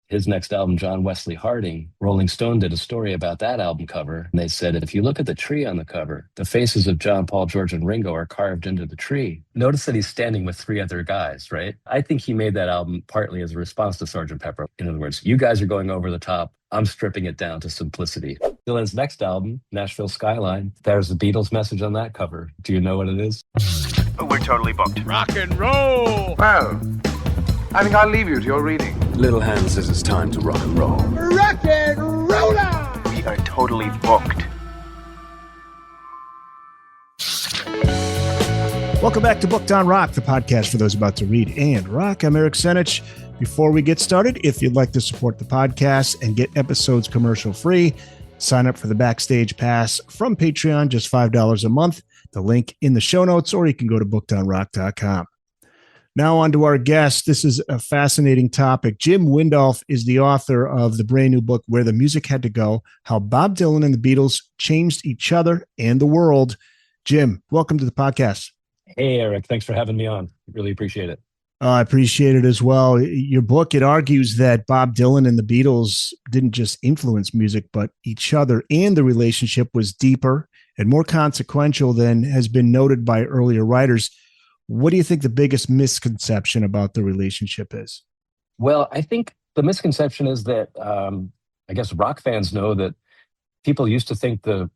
his next album, John Wesley Harding, Rolling Stone did a story about that album cover. And they said, if you look at the tree on the cover, the faces of John, Paul, George, and Ringo are carved into the tree. Notice that he's standing with three other guys, right? I think he made that album partly as a response to Sgt. Pepper. In other words, you guys are going over the top. I'm stripping it down to simplicity. Dylan's next album, Nashville Skyline, there's the Beatles message on that cover. Do you know what it is? We're totally booked. Rock and roll! Well, I think I'll leave you to your reading. Little Hand says it's time to rock and roll. Rock and roller! We are totally booked. Welcome back to Booked on Rock, the podcast for those about to read and rock. I'm Eric Senich. Before we get started, if you'd like to support the podcast and get episodes commercial free, sign up for the Backstage Pass from Patreon, just $5 a month. The link in the show notes, or you can go to bookedonrock.com. Now on to our guest. This is a fascinating topic. Jim Windolf is the author of the brand new book, Where the Music Had to Go, How Bob Dylan and the Beatles Changed Each Other and the World. Jim, welcome to the podcast. Hey, Eric. Thanks for having me on. Really appreciate it. I appreciate it as well. Your book, it argues that Bob Dylan and the Beatles didn't just influence music, but each other, and the relationship was deeper and more consequential than has been noted by earlier writers. What do you think the biggest misconception about the relationship is? Well, I think the misconception is that I guess rock fans know that people used to think the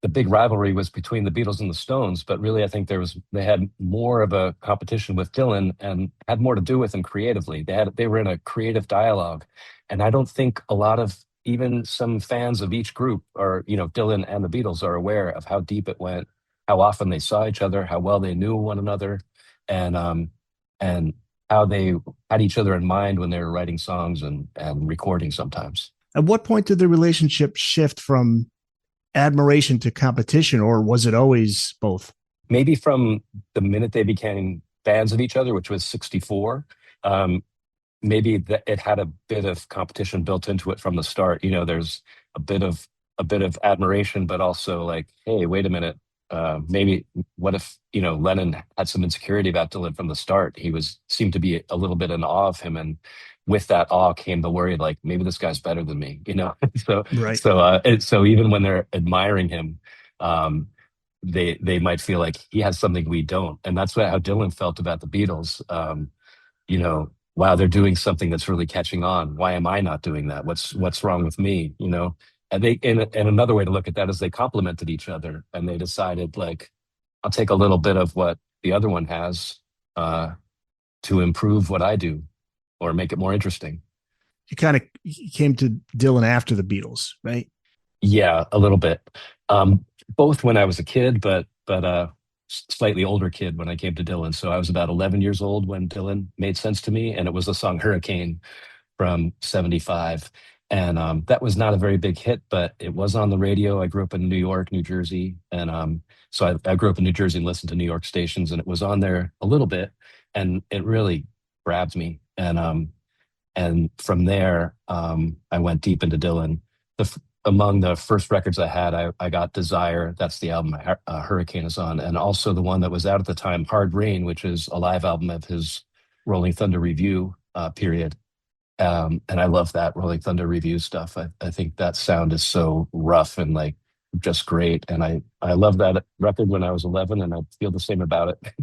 big rivalry was between the Beatles and the Stones, but really I think they had more of a competition with Dylan and had more to do with him creatively. They were in a creative dialogue, and I don't think a lot of even some fans of each group, or Dylan and the Beatles, are aware of how deep it went, how often they saw each other, how well they knew one another, and how they had each other in mind when they were writing songs and recording sometimes. At what point did the relationship shift from admiration to competition, or was it always both? Maybe from the minute they became fans of each other, which was 1964. Maybe it had a bit of competition built into it from the start. There's a bit of admiration, but also like, hey, wait a minute. Maybe what if Lennon had some insecurity about Dylan from the start? He seemed to be a little bit in awe of him, and with that awe came the worry, like, maybe this guy's better than me. So Right. So even when they're admiring him, they might feel like he has something we don't, and that's how Dylan felt about the Beatles. Wow, they're doing something that's really catching on. Why am I not doing that? What's wrong with me? And another way to look at that is they complemented each other, and they decided, like, I'll take a little bit of what the other one has to improve what I do or make it more interesting. You came to Dylan after the Beatles, right? Yeah, a little bit. Both when I was a kid, but slightly older kid when I came to Dylan. So I was about 11 years old when Dylan made sense to me, and it was the song Hurricane from 1975. And that was not a very big hit, but it was on the radio. I grew up in New York, New Jersey. And so I grew up in New Jersey and listened to New York stations, and it was on there a little bit, and it really grabbed me. And from there, I went deep into Dylan. Among the first records I had, I got Desire. That's the album Hurricane is on. And also the one that was out at the time, Hard Rain, which is a live album of his Rolling Thunder Review period. And I love that Rolling Thunder Review stuff. I think that sound is so rough and like just great. And I love that record when I was 11, and I feel the same about it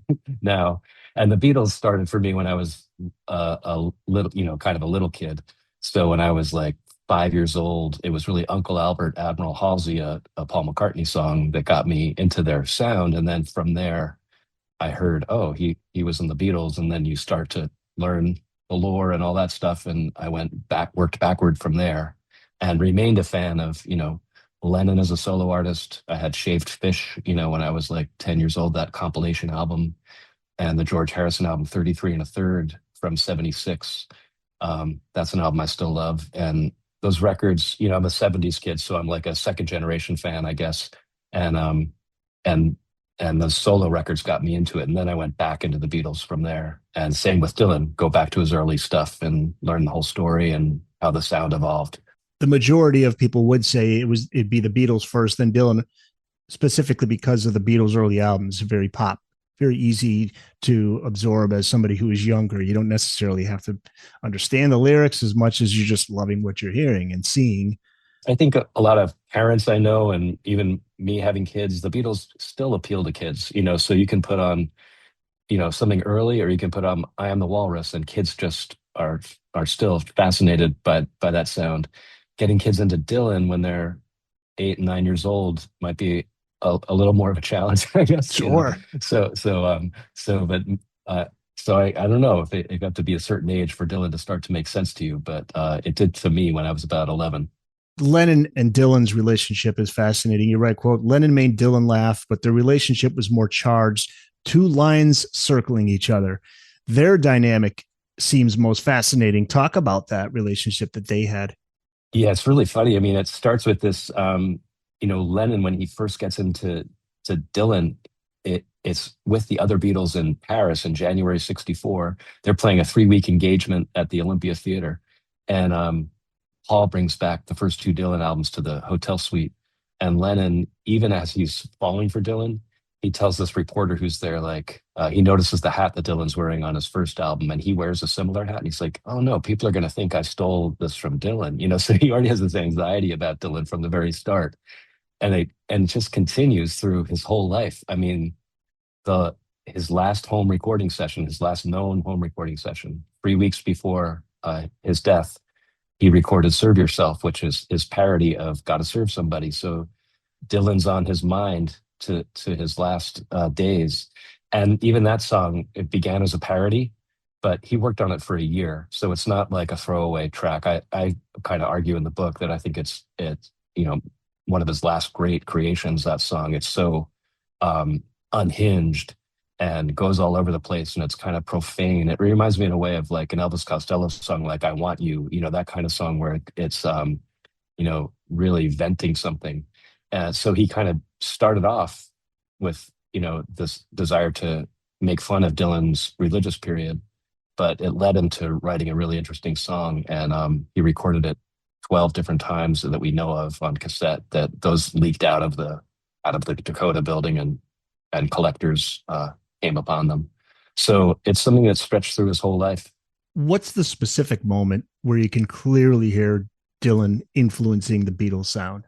now. And the Beatles started for me when I was a little, kind of a little kid. So when I was like 5 years old, it was really Uncle Albert, Admiral Halsey, a Paul McCartney song that got me into their sound. And then from there, I heard, oh, he was in the Beatles. And then you start to learn the lore and all that stuff. And I worked backward from there, and remained a fan of, Lennon as a solo artist. I had Shaved Fish, when I was like 10 years old, that compilation album, and the George Harrison album, 33 and a Third from 1976. That's an album I still love. And those records, I'm a 70s kid, so I'm like a second generation fan, I guess. And the solo records got me into it. And then I went back into the Beatles from there. And same with Dylan, go back to his early stuff and learn the whole story and how the sound evolved. The majority of people would say it'd be the Beatles first, then Dylan, specifically because of the Beatles' early albums, very pop. very easy to absorb as somebody who is younger. You don't necessarily have to understand the lyrics as much as you're just loving what you're hearing and seeing. I think a lot of parents I know, and even me having kids, the Beatles still appeal to kids, so you can put on, something early, or you can put on I Am the Walrus, and kids just are still fascinated by that sound. Getting kids into Dylan when they're 8 and 9 years old might be a little more of a challenge, I guess. Sure. So I don't know if it got to be a certain age for Dylan to start to make sense to you, but it did to me when I was about 11. Lennon and Dylan's relationship is fascinating. You write, quote, Lennon made Dylan laugh, but their relationship was more charged, two lines circling each other. Their dynamic seems most fascinating. Talk about that relationship that they had. Yeah, it's really funny. I mean, it starts with this, Lennon, when he first gets to Dylan, it's with the other Beatles in Paris in January '64. They're playing a 3-week engagement at the Olympia Theater. And Paul brings back the first two Dylan albums to the hotel suite. And Lennon, even as he's falling for Dylan, he tells this reporter who's there, like, he notices the hat that Dylan's wearing on his first album, and he wears a similar hat. And he's like, oh no, people are going to think I stole this from Dylan. So he already has this anxiety about Dylan from the very start. And it just continues through his whole life. I mean, his last known home recording session, 3 weeks before his death, he recorded Serve Yourself, which is his parody of Gotta Serve Somebody. So Dylan's on his mind to his last days. And even that song, it began as a parody, but he worked on it for a year. So it's not like a throwaway track. I kind of argue in the book that I think it's one of his last great creations, that song. It's so unhinged and goes all over the place, and it's kind of profane. It reminds me in a way of like an Elvis Costello song, like I Want You, that kind of song where it's, really venting something. And so he kind of started off with, this desire to make fun of Dylan's religious period, but it led him to writing a really interesting song. And he recorded it 12 different times that we know of on cassette, that those leaked out of the Dakota building, and collectors came upon them. So it's something that stretched through his whole life. What's the specific moment where you can clearly hear Dylan influencing the Beatles sound?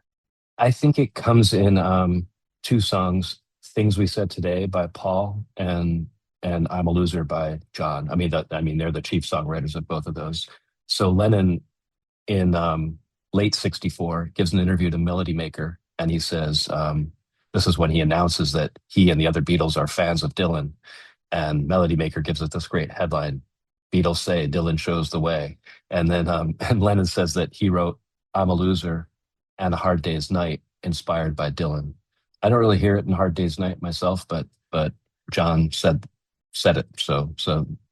I think it comes in two songs, Things We Said Today by Paul and I'm a Loser by John. I mean, they're the chief songwriters of both of those. So Lennon in late '64 gives an interview to Melody Maker, and he says, this is when he announces that he and the other Beatles are fans of Dylan. And Melody Maker gives it this great headline, Beatles say Dylan shows the way. And then and Lennon says that he wrote I'm a Loser and A Hard Day's Night inspired by Dylan. I don't really hear it in Hard Day's Night myself, but John said it. So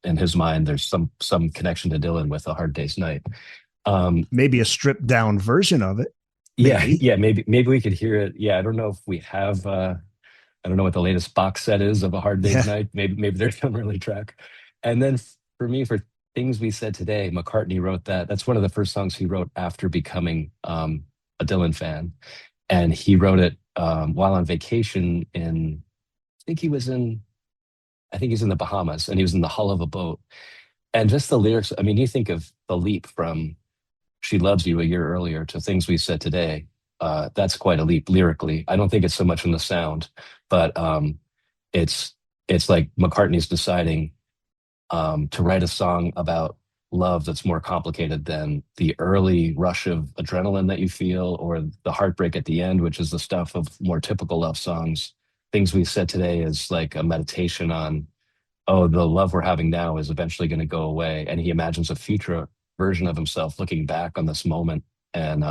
in his mind, there's some connection to Dylan with A Hard Day's Night. Maybe a stripped down version of it. Maybe. Yeah, maybe we could hear it. Yeah, I don't know if we have. I don't know what the latest box set is of A Hard Day's Night. Maybe there's some early track. And then for me, for Things We Said Today, McCartney wrote that. That's one of the first songs he wrote after becoming a Dylan fan, and he wrote it while on vacation in. I think he's in the Bahamas, and he was in the hull of a boat. And just the lyrics. I mean, you think of the leap from She Loves You a year earlier to Things We Said Today. That's quite a leap lyrically. I don't think it's so much in the sound, but it's like McCartney's deciding to write a song about love that's more complicated than the early rush of adrenaline that you feel, or the heartbreak at the end, which is the stuff of more typical love songs. Things We Said Today is like a meditation on, oh, the love we're having now is eventually going to go away, and he imagines a future version of himself looking back on this moment, and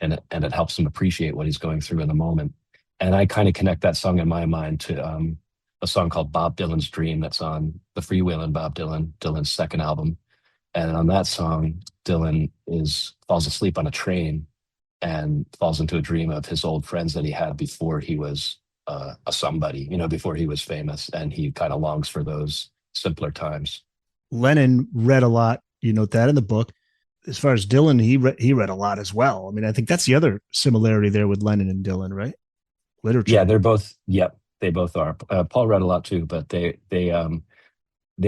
it helps him appreciate what he's going through in the moment. And I kind of connect that song in my mind to a song called Bob Dylan's Dream that's on the Freewheelin' Bob Dylan, Dylan's second album. And on that song, Dylan falls asleep on a train and falls into a dream of his old friends that he had before he was a somebody, before he was famous, and he kind of longs for those simpler times. Lennon read a lot. You note that in the book. As far as Dylan, he read a lot as well. I mean, I think that's the other similarity there with Lennon and Dylan, right? Literature. Yeah, they're both. Yep. They both are. Paul read a lot too, but they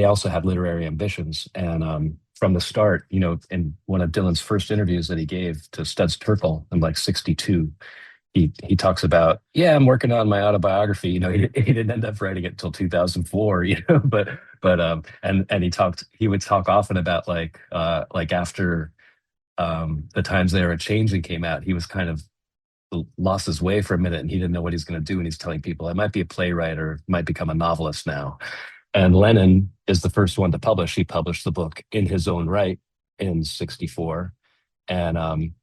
also had literary ambitions. And from the start, in one of Dylan's first interviews that he gave to Studs Terkel in like '62, he talks about, yeah, I'm working on my autobiography. He didn't end up writing it until 2004. And he would talk often about like after the Times They Are Changing came out, he was kind of lost his way for a minute and he didn't know what he's going to do. And he's telling people, I might be a playwright or might become a novelist now. And Lennon is the first one to publish. He published the book in his own right in '64. And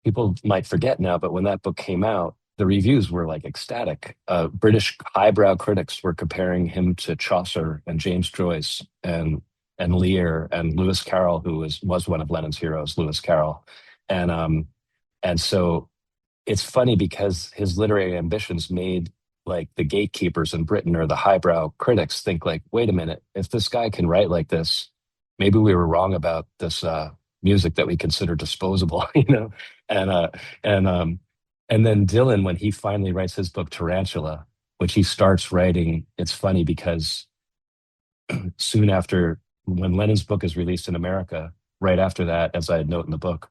people might forget now, but when that book came out, the reviews were like ecstatic. British highbrow critics were comparing him to Chaucer and James Joyce and Lear and Lewis Carroll, who was one of Lennon's heroes, Lewis Carroll. And so it's funny because his literary ambitions made like the gatekeepers in Britain or the highbrow critics think like, wait a minute, if this guy can write like this, maybe we were wrong about this music that we consider disposable, And then Dylan, when he finally writes his book Tarantula, which he starts writing, it's funny because soon after, when Lennon's book is released in America, right after that, as I note in the book,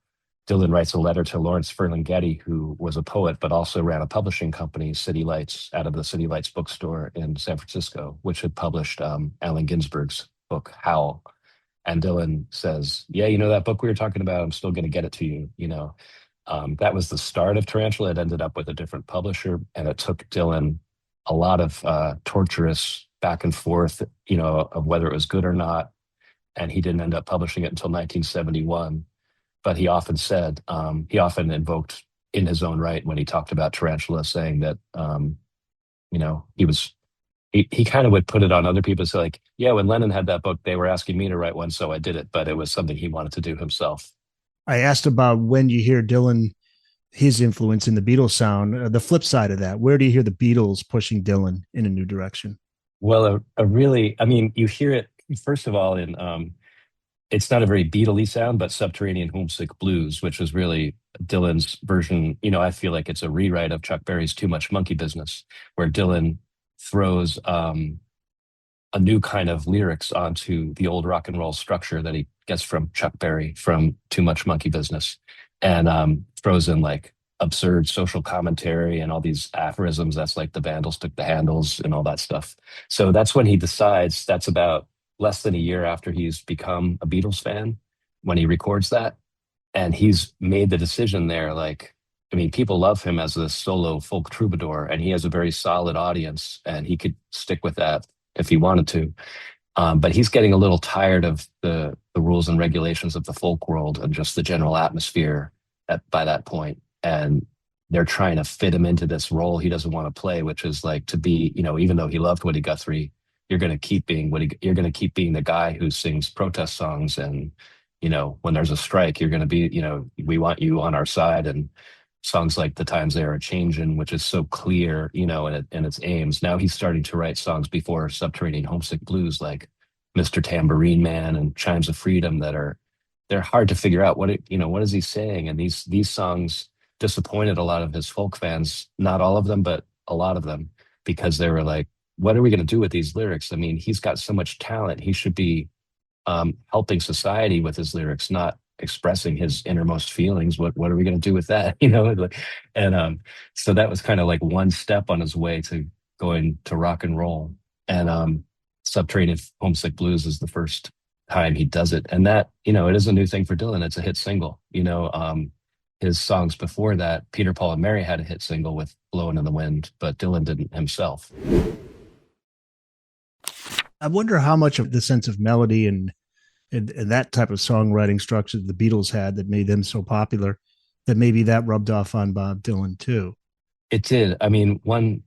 Dylan writes a letter to Lawrence Ferlinghetti, who was a poet, but also ran a publishing company, City Lights, out of the City Lights bookstore in San Francisco, which had published Allen Ginsberg's book, Howl. And Dylan says, yeah, that book we were talking about, I'm still going to get it to you. That was the start of Tarantula. It ended up with a different publisher, and it took Dylan a lot of torturous back and forth, of whether it was good or not. And he didn't end up publishing it until 1971. But he often invoked in his own right when he talked about Tarantula, saying that, he kind of would put it on other people. So like, yeah, when Lennon had that book, they were asking me to write one, so I did it, but it was something he wanted to do himself. I asked about when you hear Dylan, his influence in the Beatles sound, the flip side of that, where do you hear the Beatles pushing Dylan in a new direction? Well, you hear it, first of all, in, it's not a very Beatle-y sound, but Subterranean Homesick Blues, which was really Dylan's version. I feel like it's a rewrite of Chuck Berry's Too Much Monkey Business, where Dylan throws a new kind of lyrics onto the old rock and roll structure that he gets from Chuck Berry from Too Much Monkey Business, and throws in like absurd social commentary and all these aphorisms. That's like the Vandals took the handles and all that stuff. So that's when he decides, that's about less than a year after he's become a Beatles fan, when he records that. And he's made the decision there, people love him as a solo folk troubadour, and he has a very solid audience, and he could stick with that if he wanted to. But he's getting a little tired of the rules and regulations of the folk world and just the general atmosphere by that point. And they're trying to fit him into this role he doesn't want to play, which is like to be, even though he loved Woody Guthrie, you're going to keep being the guy who sings protest songs. And, when there's a strike, you're going to be, we want you on our side. And songs like The Times They Are Changing, which is so clear, in its aims. Now he's starting to write songs before Subterranean Homesick Blues, like Mr. Tambourine Man and Chimes of Freedom, they're hard to figure out what is he saying. And these songs disappointed a lot of his folk fans, not all of them, but a lot of them, because they were like, what are we going to do with these lyrics? He's got so much talent. He should be helping society with his lyrics, not expressing his innermost feelings. What are we going to do with that? And so that was kind of like one step on his way to going to rock and roll. And Subterranean Homesick Blues is the first time he does it. And that, it is a new thing for Dylan. It's a hit single. His songs before that, Peter, Paul, and Mary had a hit single with Blowin' in the Wind, but Dylan didn't himself. I wonder how much of the sense of melody and that type of songwriting structure the Beatles had that made them so popular, that maybe that rubbed off on Bob Dylan too. It did. One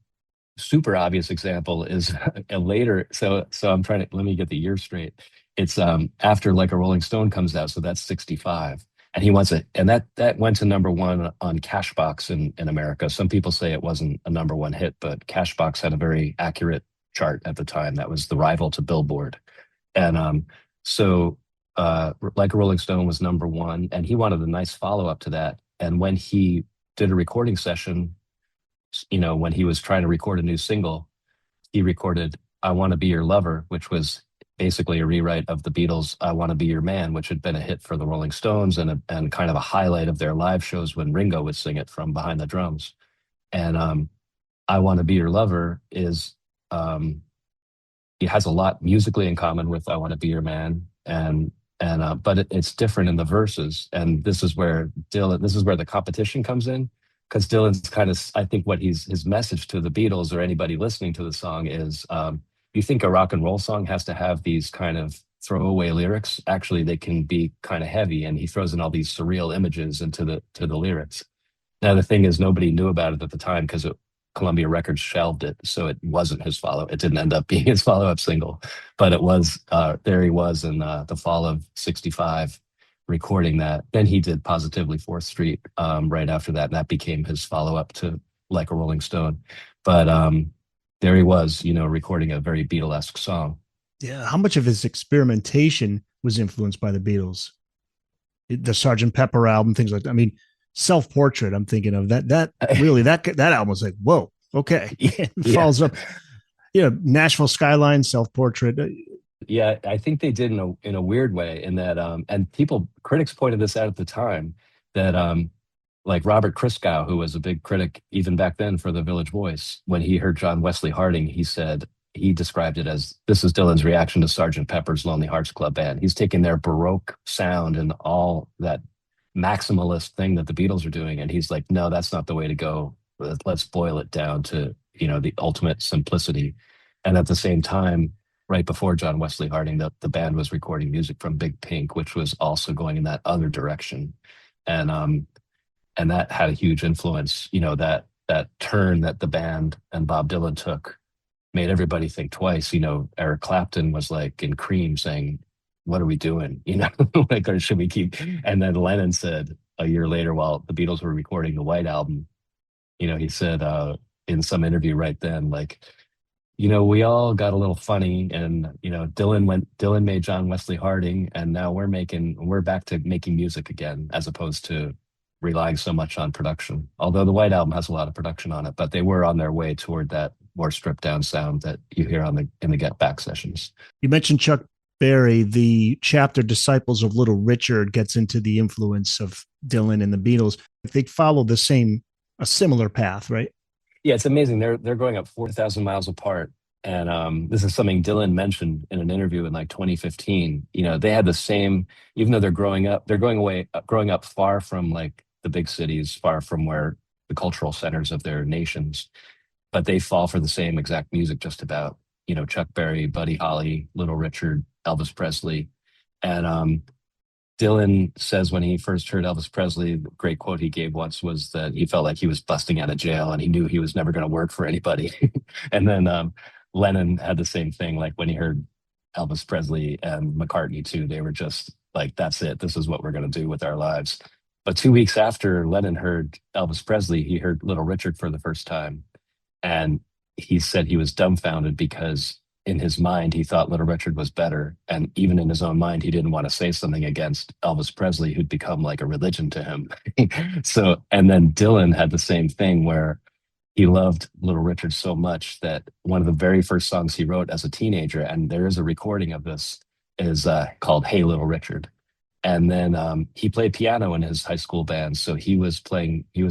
super obvious example is a later. So I'm trying to, let me get the year straight. It's after Like a Rolling Stone comes out. So that's 65. And he wants it. And that went to number one on Cashbox in America. Some people say it wasn't a number one hit, but Cashbox had a very accurate chart at the time. That was the rival to Billboard. And so Like a Rolling Stone was number one, and he wanted a nice follow-up to that. And when he did a recording session, when he was trying to record a new single, he recorded "I Want to Be Your Lover," which was basically a rewrite of the Beatles' "I Want to Be Your Man," which had been a hit for the Rolling Stones and kind of a highlight of their live shows when Ringo would sing it from behind the drums. And "I Want to Be Your Lover" is it has a lot musically in common with "I Want to Be Your Man," but it's different in the verses. And this is where the competition comes in, because Dylan's kind of, I think what his message to the Beatles or anybody listening to the song is, you think a rock and roll song has to have these kind of throwaway lyrics. Actually, they can be kind of heavy, and he throws in all these surreal images into the lyrics. Now, the thing is, nobody knew about it at the time because Columbia Records shelved it, so it wasn't his follow. It didn't end up being his follow-up single, but it was. There he was in the fall of '65, recording that. Then he did "Positively Fourth Street" right after that, and that became his follow-up to "Like a Rolling Stone." But there he was, recording a very Beatlesque song. Yeah. How much of his experimentation was influenced by the Beatles? The Sgt. Pepper album, things like that. I mean, Self-Portrait, I'm thinking of that really, that album was like, whoa, okay. It falls up. Nashville Skyline, Self-Portrait. Yeah, I think they did in a weird way, in that and critics pointed this out at the time, that like Robert Christgau, who was a big critic even back then for the Village Voice, when he heard John Wesley Harding, he described it as, this is Dylan's reaction to Sgt. Pepper's Lonely Hearts Club Band. He's taking their Baroque sound and all that maximalist thing that the Beatles are doing, and he's like, no, that's not the way to go. Let's boil it down to the ultimate simplicity. And at the same time, right before John Wesley Harding, the band was recording music from Big Pink, which was also going in that other direction. And that had a huge influence. That turn that the band and Bob Dylan took made everybody think twice. Eric Clapton was like in Cream saying, what are we doing? Like, or should we keep? And then Lennon said a year later, while the Beatles were recording the White Album, he said in some interview right then, like, we all got a little funny, and Dylan made John Wesley Harding, and now we're back to making music again, as opposed to relying so much on production. Although the White Album has a lot of production on it, but they were on their way toward that more stripped down sound that you hear in the Get Back sessions. You mentioned Chuck Berry. The chapter Disciples of Little Richard gets into the influence of Dylan and the Beatles. They follow a similar path, right? Yeah, it's amazing. They're going up 4,000 miles apart. And this is something Dylan mentioned in an interview in like 2015. They had the same, even though they're growing up far from like the big cities, far from where the cultural centers of their nations, but they fall for the same exact music just about. Chuck Berry, Buddy Holly, Little Richard, Elvis Presley. And Dylan says when he first heard Elvis Presley, the great quote he gave once was that he felt like he was busting out of jail, and he knew he was never going to work for anybody. And then Lennon had the same thing. Like, when he heard Elvis Presley and McCartney too, they were just like, that's it. This is what we're going to do with our lives. But 2 weeks after Lennon heard Elvis Presley, he heard Little Richard for the first time. And he said he was dumbfounded, because in his mind, he thought Little Richard was better. And even in his own mind, he didn't want to say something against Elvis Presley, who'd become like a religion to him. And then Dylan had the same thing, where he loved Little Richard so much that one of the very first songs he wrote as a teenager, and there is a recording of this, is called Hey Little Richard. And then he played piano in his high school band. So he was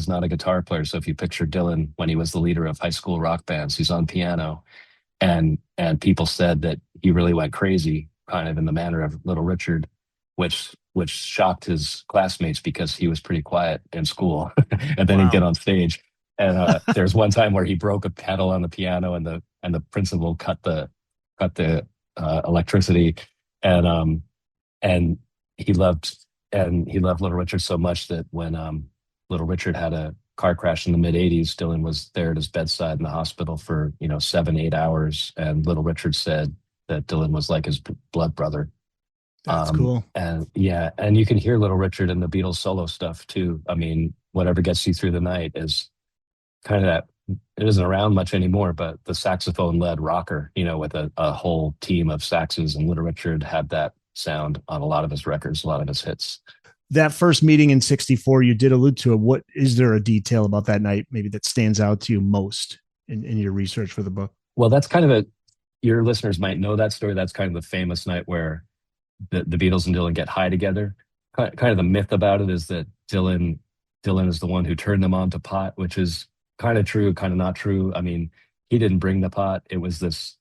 not a guitar player. So if you picture Dylan when he was the leader of high school rock bands, he's on piano. And people said that he really went crazy, kind of in the manner of Little Richard, which shocked his classmates, because he was pretty quiet in school and then he'd get on stage. And there's one time where he broke a pedal on the piano, and the principal cut the electricity. And he loved Little Richard so much that when Little Richard had a car crash in the mid 80s, Dylan was there at his bedside in the hospital for 7-8 hours, and Little Richard said that Dylan was like his blood brother. That's cool. And you can hear Little Richard in the Beatles solo stuff too. I mean, Whatever Gets You Through the Night is kind of that. It isn't around much anymore, but the saxophone led rocker, with a whole team of saxes, and Little Richard had that sound on a lot of his records, a lot of his hits. That first meeting in '64, you did allude to it. What is there a detail about that night maybe that stands out to you most in your research for the book? Well, that's kind of your listeners might know that story. That's kind of the famous night where the Beatles and Dylan get high together. Kind of the myth about it is that Dylan is the one who turned them on to pot, which is kind of true, kind of not true. I mean, he didn't bring the pot. It was this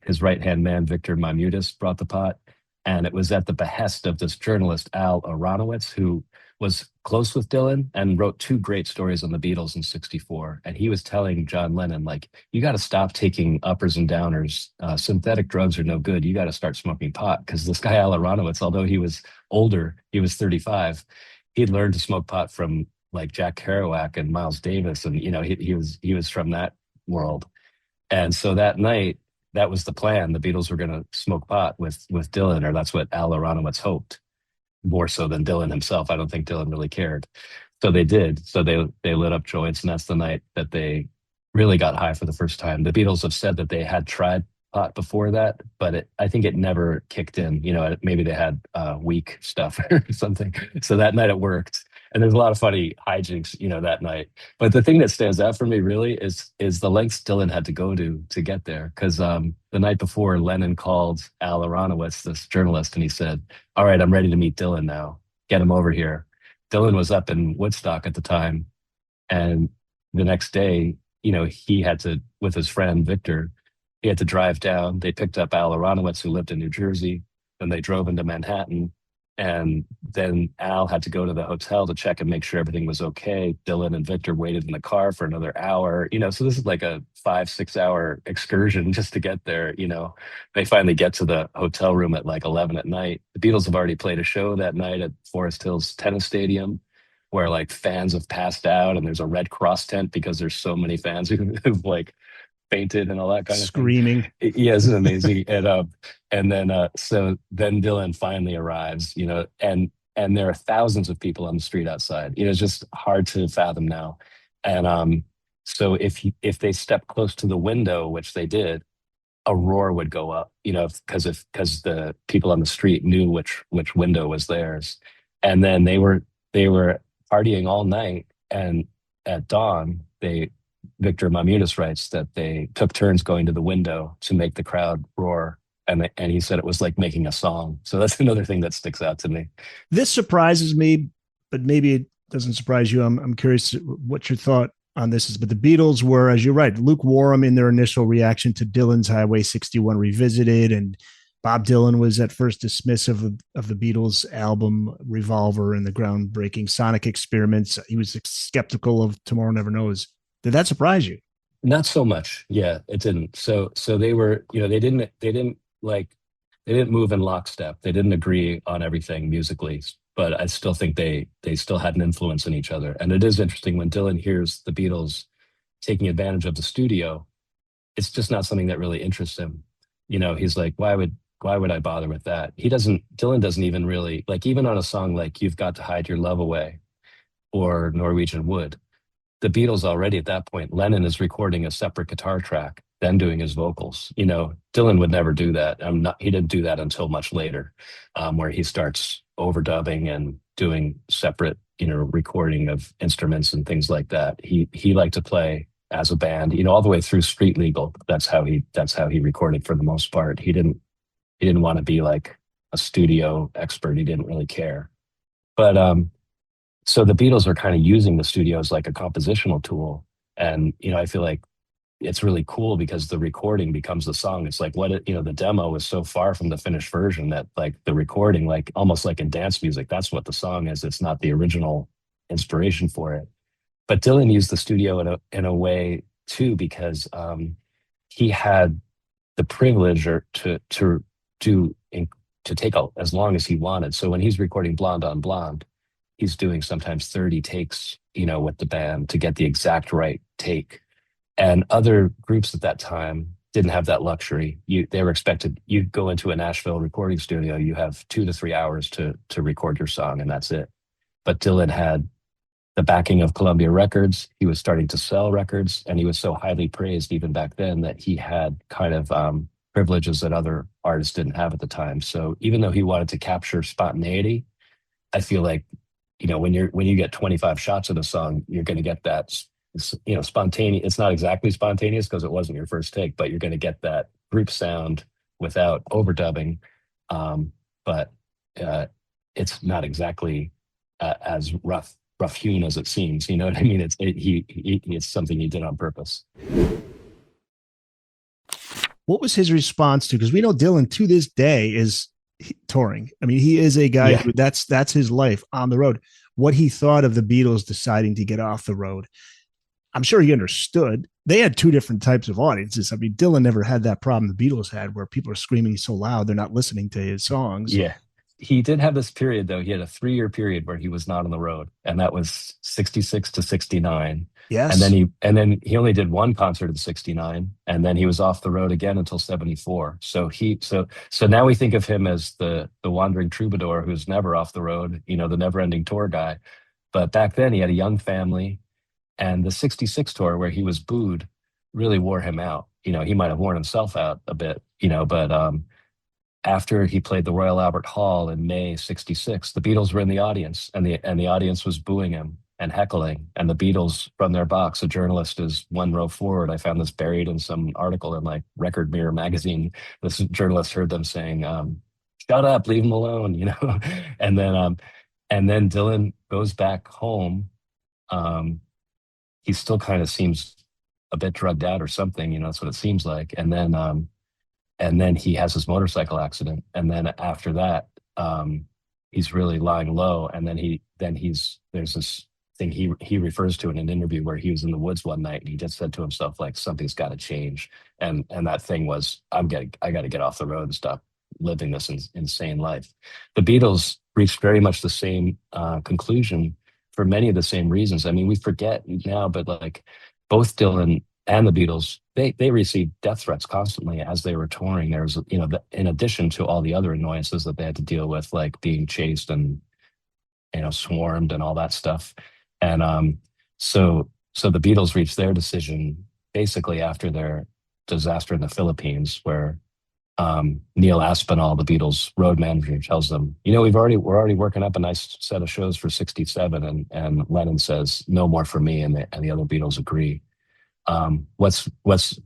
his right hand man, Victor Mamutis, brought the pot, and it was at the behest of this journalist Al Aronowitz, who was close with Dylan and wrote two great stories on the Beatles in '64. And he was telling John Lennon, like, you got to stop taking uppers and downers. Synthetic drugs are no good. You got to start smoking pot. Because this guy Al Aronowitz, although he was older, he was 35. He'd learned to smoke pot from like Jack Kerouac and Miles Davis, and he was from that world. And so that night, that was the plan. The Beatles were going to smoke pot with Dylan, or that's what Al Aronowitz hoped, more so than Dylan himself. I don't think Dylan really cared. So they did. So they lit up joints, and that's the night that they really got high for the first time. The Beatles have said that they had tried pot before that, but I think it never kicked in. Maybe they had weak stuff or something. So that night it worked. And there's a lot of funny hijinks, that night. But the thing that stands out for me really is the lengths Dylan had to go to get there. Because the night before, Lennon called Al Aronowitz, this journalist, and he said, "All right, I'm ready to meet Dylan now. Get him over here." Dylan was up in Woodstock at the time, and the next day, he had to, with his friend Victor, he had to drive down. They picked up Al Aronowitz, who lived in New Jersey, and they drove into Manhattan. And then Al had to go to the hotel to check and make sure everything was okay. Dylan and Victor waited in the car for another hour. So this is like a 5-6 hour excursion just to get there. They finally get to the hotel room at like 11 at night. The Beatles have already played a show that night at Forest Hills Tennis Stadium, where like fans have passed out, and there's a Red Cross tent because there's so many fans who've like fainted and all that kind of screaming. Thing. Yeah, it's amazing. And then so then Dylan finally arrives, and there are thousands of people on the street outside. It's just hard to fathom now. And so if they stepped close to the window, which they did, a roar would go up, because the people on the street knew which window was theirs. And then they were partying all night, and at dawn Victor Mamutis writes that they took turns going to the window to make the crowd roar. And he said it was like making a song. So that's another thing that sticks out to me. This surprises me, but maybe it doesn't surprise you. I'm curious what your thought on this is. But the Beatles were, as you're right, lukewarm in their initial reaction to Dylan's Highway 61 Revisited. And Bob Dylan was at first dismissive of the Beatles album Revolver and the groundbreaking sonic experiments. He was skeptical of Tomorrow Never Knows. Did that surprise you? Not so much. Yeah, it didn't. So they were, they didn't move in lockstep. They didn't agree on everything musically, but I still think they still had an influence in each other. And it is interesting when Dylan hears the Beatles taking advantage of the studio, it's just not something that really interests him. He's like, why would I bother with that? Dylan doesn't even really, like, even on a song like You've Got to Hide Your Love Away or Norwegian Wood, the Beatles already at that point, Lennon is recording a separate guitar track, then doing his vocals. Dylan would never do that. He didn't do that until much later, where he starts overdubbing and doing separate, recording of instruments and things like that. He liked to play as a band, all the way through Street Legal. That's how he recorded for the most part. He didn't want to be like a studio expert. He didn't really care. But so the Beatles are kind of using the studio as like a compositional tool. And, I feel like it's really cool because the recording becomes the song. It's like the demo is so far from the finished version that like the recording, like almost like in dance music, that's what the song is. It's not the original inspiration for it. But Dylan used the studio in a way too, because he had the privilege to take as long as he wanted. So when he's recording Blonde on Blonde, he's doing sometimes 30 takes, with the band to get the exact right take. And other groups at that time didn't have that luxury. They were expected, you go into a Nashville recording studio, you have 2 to 3 hours to record your song, and that's it. But Dylan had the backing of Columbia Records. He was starting to sell records, and he was so highly praised even back then that he had kind of privileges that other artists didn't have at the time. So even though he wanted to capture spontaneity, I feel like, when you get 25 shots of the song, you're going to get that spontaneous. It's not exactly spontaneous because it wasn't your first take, but you're going to get that group sound without overdubbing. But it's not exactly as rough hewn as it seems. You know what I mean? It's something he did on purpose. What was his response to? Because we know Dylan to this day is touring. I mean, he is a guy who that's his life on the road. What he thought of the Beatles deciding to get off the road. I'm sure he understood. They had two different types of audiences. I mean, Dylan never had that problem the Beatles had where people are screaming so loud they're not listening to his songs. Yeah. He did have this period, though. He had a 3-year period where he was not on the road, and that was 66 to 69. Yes. And then he only did one concert in 69, and then he was off the road again until 74. So now we think of him as the wandering troubadour who's never off the road, the never-ending tour guy. But back then he had a young family, and the 66 tour where he was booed really wore him out. He might have worn himself out a bit, but after he played the Royal Albert Hall in May 66, the Beatles were in the audience, and the audience was booing him and heckling. And the Beatles, from their box, a journalist is one row forward. I found this buried in some article in like Record Mirror magazine. This journalist heard them saying, "Shut up, leave him alone," And then Dylan goes back home. He still kind of seems a bit drugged out or something. That's what it seems like. And then he has his motorcycle accident. And then after that, he's really lying low. And then there's this thing he refers to in an interview where he was in the woods one night and he just said to himself, like, something's got to change. And that thing was, I got to get off the road and stop living this insane life. The Beatles reached very much the same conclusion for many of the same reasons. I mean, we forget now, but like both Dylan and the Beatles, they received death threats constantly as they were touring. There was, in addition to all the other annoyances that they had to deal with, like being chased and, swarmed and all that stuff. And so the Beatles reached their decision basically after their disaster in the Philippines, where Neil Aspinall, the Beatles road manager, tells them, we're already working up a nice set of shows for 67, and Lennon says, "No more for me," and the other Beatles agree. What's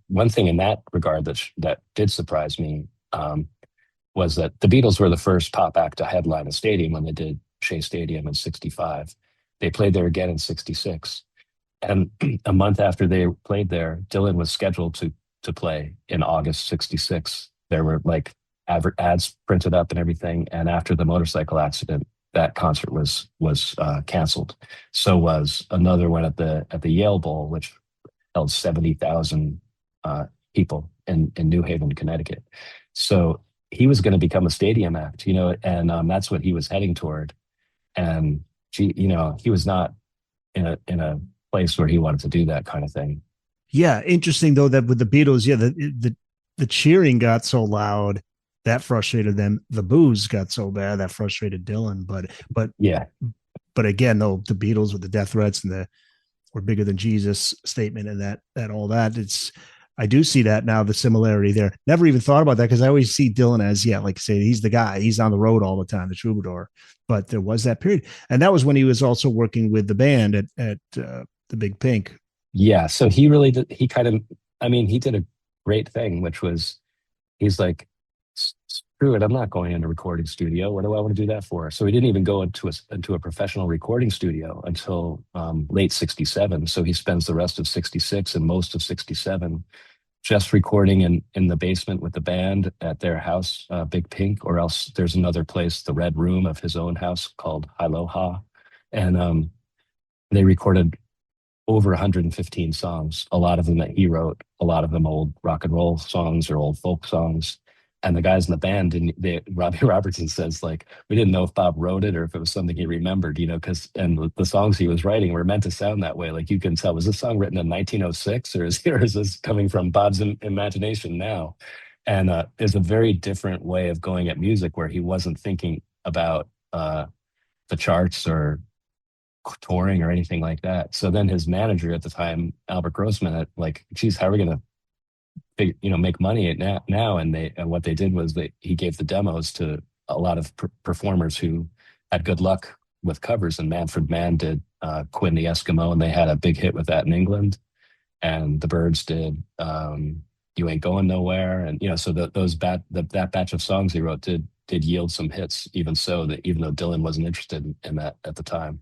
one thing in that regard that did surprise me was that the Beatles were the first pop act to headline a stadium when they did Shea Stadium in 65. They played there again in 66. And a month after they played there, Dylan was scheduled to play in August 66. There were like ads printed up and everything. And after the motorcycle accident, that concert was canceled. So was another one at the Yale Bowl, which held 70,000 people in New Haven, Connecticut. So he was going to become a stadium act, and that's what he was heading toward. And he was not in a place where he wanted to do that kind of thing. Yeah, interesting though that with the Beatles, the cheering got so loud that frustrated them. The boos got so bad that frustrated Dylan. But yeah. But again, though, the Beatles with the death threats and the "we're bigger than Jesus" statement and that all that, I do see that now, the similarity there. Never even thought about that because I always see Dylan as, like I say, he's the guy. He's on the road all the time, the troubadour. But there was that period. And that was when he was also working with the band at the Big Pink. Yeah. So he really did. He did a great thing, which was, he's like, screw it, I'm not going into a recording studio. What do I want to do that for? So he didn't even go into a professional recording studio until late 67. So he spends the rest of 66 and most of 67 just recording in the basement with the band at their house, Big Pink, or else there's another place, the Red Room of his own house, called Aloha. And they recorded over 115 songs, a lot of them that he wrote, a lot of them old rock and roll songs or old folk songs. And the guys in the band Robbie Robertson says, like, we didn't know if Bob wrote it or if it was something he remembered, and the songs he was writing were meant to sound that way. Like, you can tell, was this song written in 1906 or is this coming from Bob's imagination now? And is a very different way of going at music where he wasn't thinking about the charts or touring or anything like that. So then his manager at the time, Albert Grossman, like, geez, how are we going to make money now? And what they did was he gave the demos to a lot of performers who had good luck with covers, and Manfred Mann did Quinn the Eskimo, and they had a big hit with that in England. And the Byrds did "You Ain't Going Nowhere," and so that batch of songs he wrote did yield some hits. Even so, that even though Dylan wasn't interested in that at the time.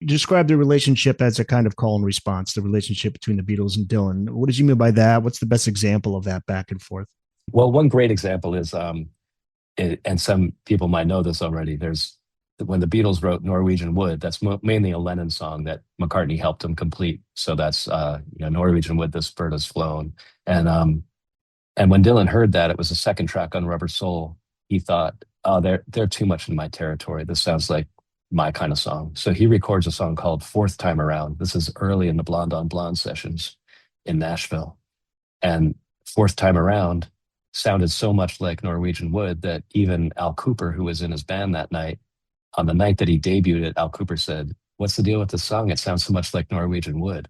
Describe the relationship as a kind of call and response, the relationship between the Beatles and Dylan. What did you mean by that? What's the best example of that back and forth? Well, one great example is, and some people might know this already. There's when the Beatles wrote "Norwegian Wood." That's mainly a Lennon song that McCartney helped him complete. So that's "Norwegian Wood, this bird has flown." And when Dylan heard that, it was the second track on Rubber Soul. He thought, "Oh, they're too much in my territory. This sounds like my kind of song." So he records a song called "Fourth Time Around." This is early in the Blonde on Blonde sessions in Nashville. And "Fourth Time Around" sounded so much like Norwegian Wood that even Al Cooper, who was in his band that night, on the night that he debuted it, Al Cooper said, "What's the deal with this song? It sounds so much like Norwegian Wood."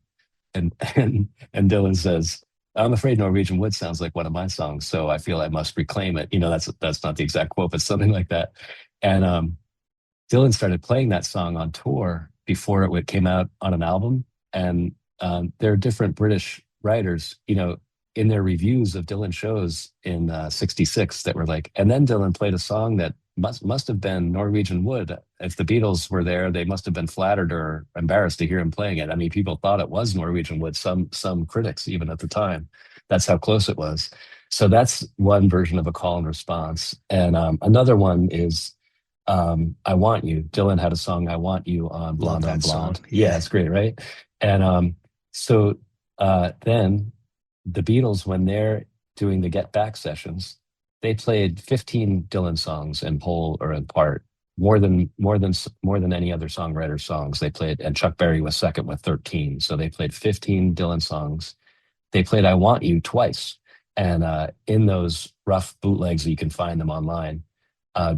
And Dylan says, "I'm afraid Norwegian Wood sounds like one of my songs, so I feel I must reclaim it." That's not the exact quote, but something like that. And Dylan started playing that song on tour before it came out on an album. And there are different British writers, in their reviews of Dylan shows in '66 that were like, and then Dylan played a song that must have been Norwegian Wood. If the Beatles were there, they must have been flattered or embarrassed to hear him playing it. I mean, people thought it was Norwegian Wood, some critics even at the time. That's how close it was. So that's one version of a call and response. And another one is "I Want You." Dylan had a song, "I Want You," on Blonde on Blonde. Yeah, it's great, right? And so then the Beatles, when they're doing the Get Back sessions, they played 15 Dylan songs in whole or in part, more than any other songwriter's songs they played. And Chuck Berry was second with 13. So they played 15 Dylan songs. They played "I Want You" twice. And in those rough bootlegs, you can find them online,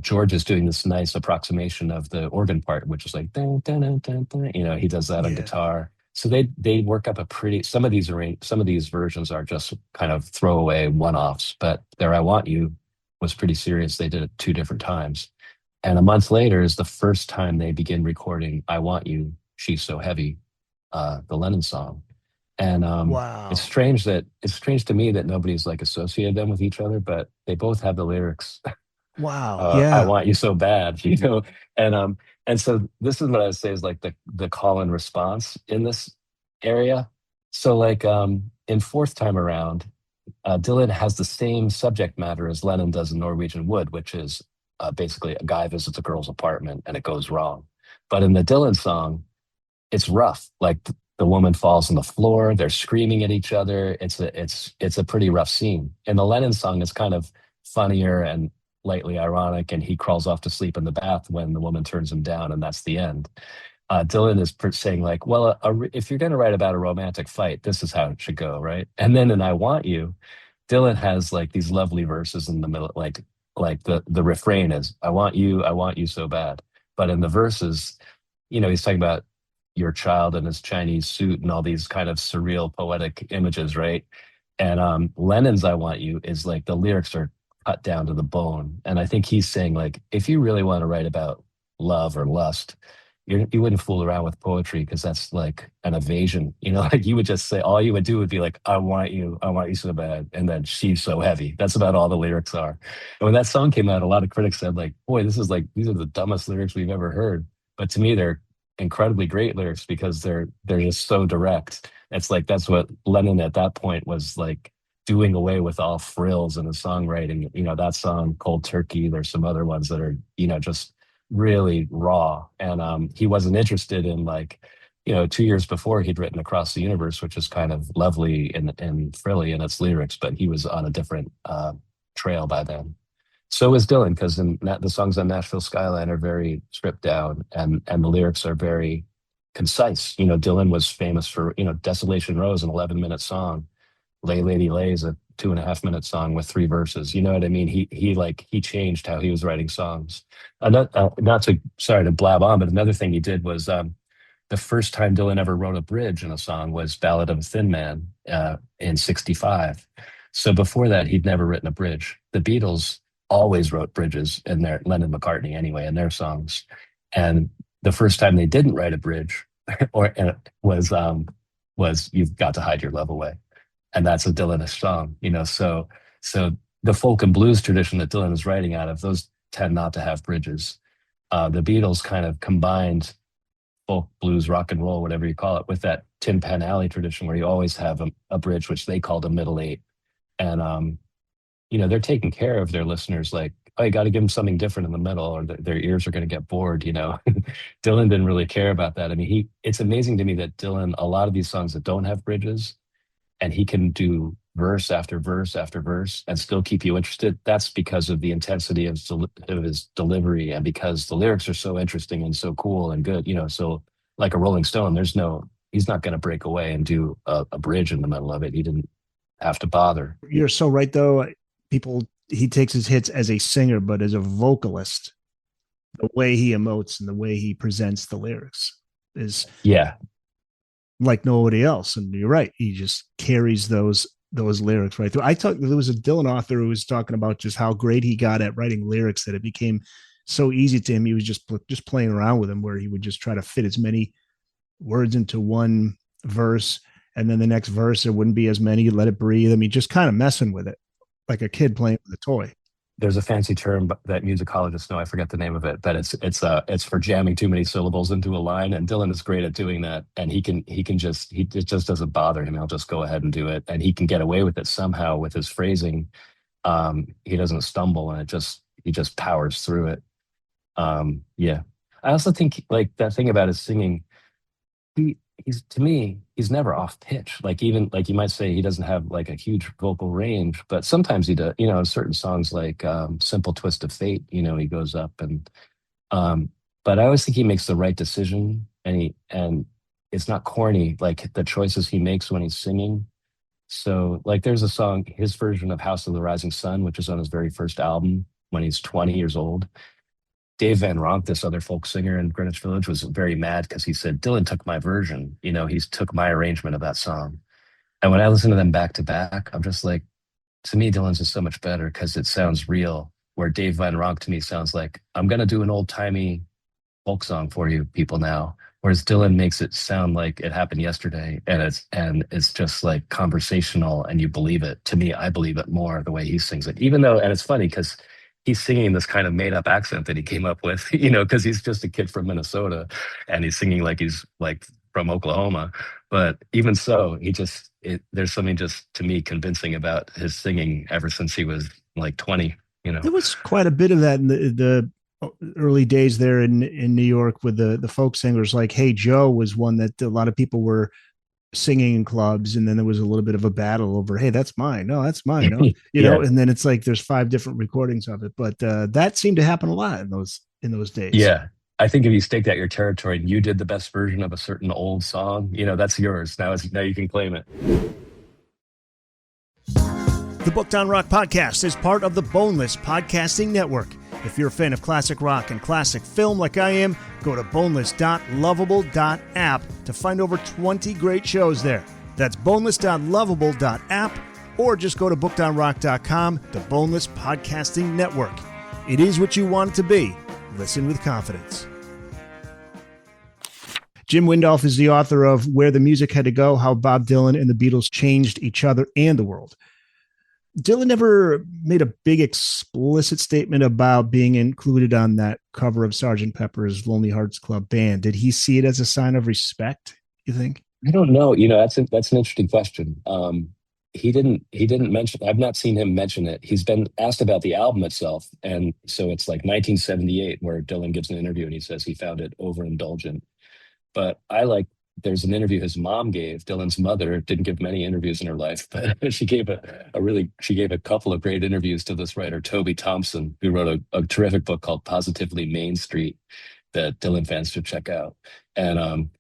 George is doing this nice approximation of the organ part, which is like, dun, dun, dun, dun, dun. He does that on guitar. So they work up some of these versions are just kind of throwaway one-offs, but their "I Want You" was pretty serious. They did it 2 different times. And a month later is the first time they begin recording "I Want You, She's So Heavy," the Lennon song. And Wow. it's strange to me that nobody's like associated them with each other, but they both have the lyrics. Wow. Yeah. "I want you so bad," and so this is what I would say is like the call and response in this area. So like in "Fourth Time Around," Dylan has the same subject matter as Lennon does in Norwegian Wood, which is basically a guy visits a girl's apartment and it goes wrong. But in the Dylan song, it's rough. Like the woman falls on the floor, they're screaming at each other. It's a pretty rough scene. In the Lennon song, it's kind of funnier and lightly ironic, and he crawls off to sleep in the bath when the woman turns him down, and that's the end. Dylan is saying like, well, if you're going to write about a romantic fight, this is how it should go, right? And then in "I Want You," Dylan has like these lovely verses in the middle, like the refrain is, I want you so bad. But in the verses, he's talking about your child in his Chinese suit and all these kind of surreal poetic images, right? And Lennon's "I Want You" is like the lyrics are cut down to the bone. And I think he's saying like, if you really want to write about love or lust, you wouldn't fool around with poetry because that's like an evasion. Like you would just say, all you would do would be like, I want you so bad. And then "She's so heavy." That's about all the lyrics are. And when that song came out, a lot of critics said like, boy, these are the dumbest lyrics we've ever heard. But to me, they're incredibly great lyrics because they're just so direct. It's like, that's what Lennon at that point was like, doing away with all frills in his songwriting. That song "Cold Turkey," there's some other ones that are, just really raw. And he wasn't interested in like, 2 years before he'd written "Across the Universe," which is kind of lovely and frilly in its lyrics, but he was on a different trail by then. So is Dylan, because the songs on "Nashville Skyline" are very stripped down and the lyrics are very concise. Dylan was famous for, "Desolation Row" is an 11-minute song. "Lay Lady Lay" is a 2.5-minute song with 3 verses. You know what I mean? He changed how he was writing songs. Sorry to blab on, but another thing he did was the first time Dylan ever wrote a bridge in a song was "Ballad of a Thin Man" in '65. So before that, he'd never written a bridge. The Beatles always wrote bridges in Lennon McCartney anyway, in their songs. And the first time they didn't write a bridge or was "You've Got to Hide Your Love Away," and that's a Dylanish song, So the folk and blues tradition that Dylan is writing out of, those tend not to have bridges. The Beatles kind of combined folk, blues, rock and roll, whatever you call it, with that Tin Pan Alley tradition where you always have a bridge, which they called a middle eight. And they're taking care of their listeners, like, oh, you got to give them something different in the middle, or their ears are going to get bored. Dylan didn't really care about that. I mean, it's amazing to me that Dylan, a lot of these songs that don't have bridges, and he can do verse after verse after verse and still keep you interested. That's because of the intensity of his delivery, and because the lyrics are so interesting and so cool and good. So like a Rolling Stone, he's not going to break away and do a bridge in the middle of it. He didn't have to bother. You're so right, though. He takes his hits as a singer, but as a vocalist, the way he emotes and the way he presents the lyrics is like nobody else. And you're right, he just carries those lyrics right through. There was a Dylan author who was talking about just how great he got at writing lyrics that it became so easy to him. He was just playing around with them, where he would just try to fit as many words into one verse, and then the next verse there wouldn't be as many. Let it breathe. I mean, just kind of messing with it like a kid playing with a toy. There's a fancy term that musicologists know. I forget the name of it, but it's for jamming too many syllables into a line. And Dylan is great at doing that. And it just doesn't bother him. He'll just go ahead and do it, and he can get away with it somehow with his phrasing. He doesn't stumble, and he just powers through it. I also think, like, that thing about his singing, he's never off pitch. Like, even like you might say, he doesn't have like a huge vocal range, but sometimes he does. Certain songs like "Simple Twist of Fate," he goes up and. But I always think he makes the right decision, and it's not corny, like the choices he makes when he's singing. So, like, there's a song, his version of "House of the Rising Sun," which is on his very first album when he's 20 years old. Dave Van Ronk, this other folk singer in Greenwich Village, was very mad because he said, Dylan took my version. He took my arrangement of that song. And when I listen to them back to back, I'm just like, to me, Dylan's is so much better because it sounds real. Where Dave Van Ronk to me sounds like, I'm going to do an old timey folk song for you people now. Whereas Dylan makes it sound like it happened yesterday, and it's just like conversational, and you believe it. To me, I believe it more the way he sings it. Even though, and it's funny because he's singing this kind of made up accent that he came up with, because he's just a kid from Minnesota, and he's singing like he's like from Oklahoma. But even so, there's something just, to me, convincing about his singing ever since he was like 20. There was quite a bit of that in the early days there in New York with the folk singers. Like Hey Joe was one that a lot of people were singing in clubs, and then there was a little bit of a battle over, hey, that's mine, no, that's mine, no. And then it's like there's 5 different recordings of it. But that seemed to happen a lot in those days. I think if you staked out your territory and you did the best version of a certain old song, that's yours. Now you can claim it. The Booked on Rock podcast is part of the Boneless Podcasting Network. If you're a fan of classic rock and classic film like I am, go to boneless.lovable.app to find over 20 great shows there. That's boneless.lovable.app, or just go to bookedonrock.com, the Boneless Podcasting Network. It is what you want it to be. Listen with confidence. Jim Windolf is the author of Where the Music Had to Go, How Bob Dylan and the Beatles Changed Each Other and the World. Dylan never made a big explicit statement about being included on that cover of Sgt. Pepper's Lonely Hearts Club Band. Did he see it as a sign of respect, you think? I don't know. That's an interesting question. He didn't mention, I've not seen him mention it. He's been asked about the album itself. And so it's like 1978 where Dylan gives an interview and he says he found it overindulgent. But there's an interview his mom gave. Dylan's mother didn't give many interviews in her life, but she gave a couple of great interviews to this writer, Toby Thompson, who wrote a terrific book called Positively Main Street that Dylan fans should check out. And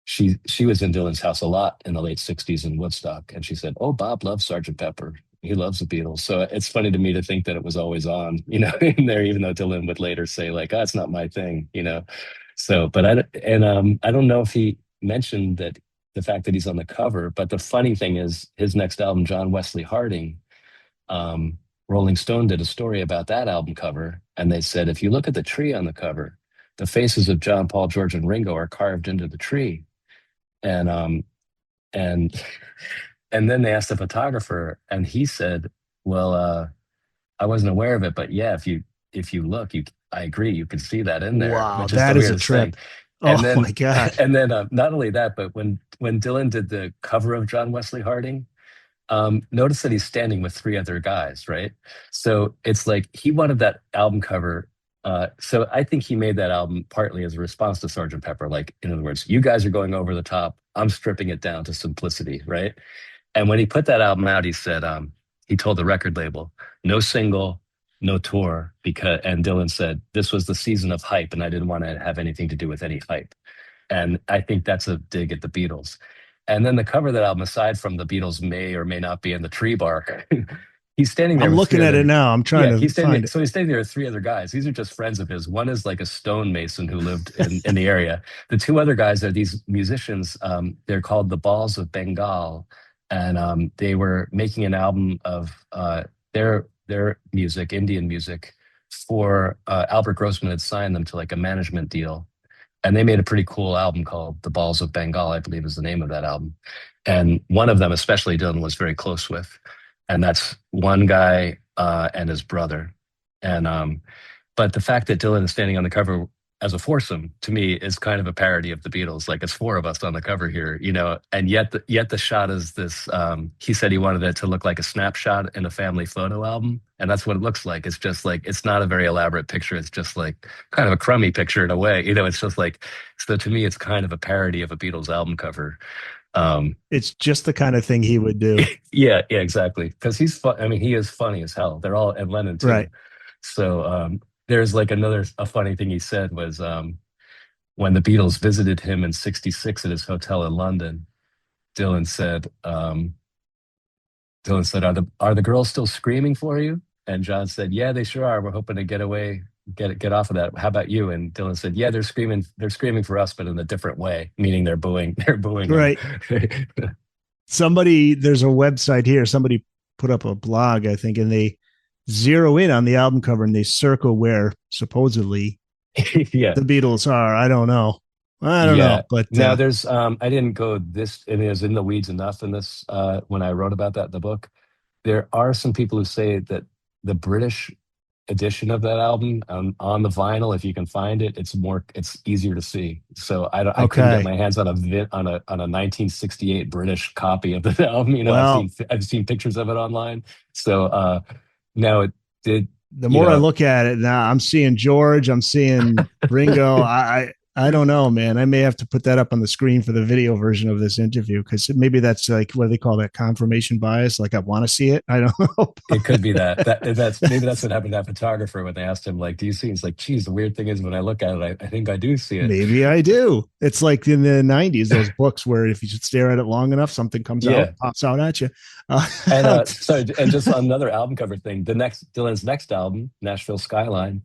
she was in Dylan's house a lot in the late 60s in Woodstock. And she said, oh, Bob loves Sgt. Pepper. He loves the Beatles. So it's funny to me to think that it was always on, in there, even though Dylan would later say like, it's not my thing, So, but I don't know if he mentioned that the fact that he's on the cover, but the funny thing is his next album, John Wesley Harding, Rolling Stone did a story about that album cover. And they said, if you look at the tree on the cover, the faces of John, Paul, George, and Ringo are carved into the tree. And and and then they asked the photographer, and he said, "Well, I wasn't aware of it, but yeah, if you look, I agree, you can see that in there, Wow, which is the that is a weirdest thing." trip. And Oh my then God. and then not only that, but when Dylan did the cover of John Wesley Harding, notice that he's standing with three other guys, right? So it's like he wanted that album cover. So I think he made that album partly as a response to Sergeant Pepper. Like, in other words, you guys are going over the top. I'm stripping it down to simplicity, right? And when he put that album out, he said, he told the record label, no single, no tour, and Dylan said, this was the season of hype, and I didn't want to have anything to do with any hype. And I think that's a dig at the Beatles. And then the cover of that album, aside from the Beatles may or may not be in the tree bark, he's standing there I'm with looking three at it other. now. I'm trying Yeah, to he's find standing. it. So he's standing there with three other guys. These are just friends of his. One is like a stonemason who lived in the area. The two other guys are these musicians. They're called the Balls of Bengal, and they were making an album of their music, Indian music, for Albert Grossman had signed them to like a management deal, and they made a pretty cool album called The Balls of Bengal, I believe is the name of that album. And one of them, especially Dylan, was very close with, and that's one guy and his brother. And but the fact that Dylan is standing on the cover as a foursome to me is kind of a parody of the Beatles. Like, it's four of us on the cover here, and yet the shot is this. He said he wanted it to look like a snapshot in a family photo album, and that's what it looks like. It's just like, it's not a very elaborate picture. It's just like kind of a crummy picture in a way. It's just like, so to me, it's kind of a parody of a Beatles album cover. It's just the kind of thing he would do. Yeah, exactly. Because he's fun. I mean, he is funny as hell. They're all, and Lennon too. Right. So there's like a funny thing he said was, when the Beatles visited him in '66 at his hotel in London, Dylan said, are the girls still screaming for you? And John said, yeah, they sure are. We're hoping to get away, get off of that. How about you? And Dylan said, yeah, they're screaming for us, but in a different way, meaning they're booing Right. There's a website here. Somebody put up a blog, I think, and they zero in on the album cover and they circle where supposedly Yeah. the Beatles are. I don't know. But now there's I didn't go this, and it was in the weeds enough in this when I wrote about that in the book. There are some people who say that the British edition of that album on the vinyl, if you can find it, it's easier to see. So I couldn't get my hands on a 1968 British copy of the album. I've seen pictures of it online. So now it did. The more I look at it now, I'm seeing George, I'm seeing Ringo. I don't know, man. I may have to put that up on the screen for the video version of this interview, because maybe that's like, what do they call that, confirmation bias? Like, I want to see it. I don't know. It could be that's what happened to that photographer when they asked him, like, do you see it? He's like, geez, the weird thing is when I look at it, I think I do see it. Maybe I do. It's like in the 90s, those books where if you should stare at it long enough, something comes out, pops out at you. And just another album cover thing, Dylan's next album, Nashville Skyline,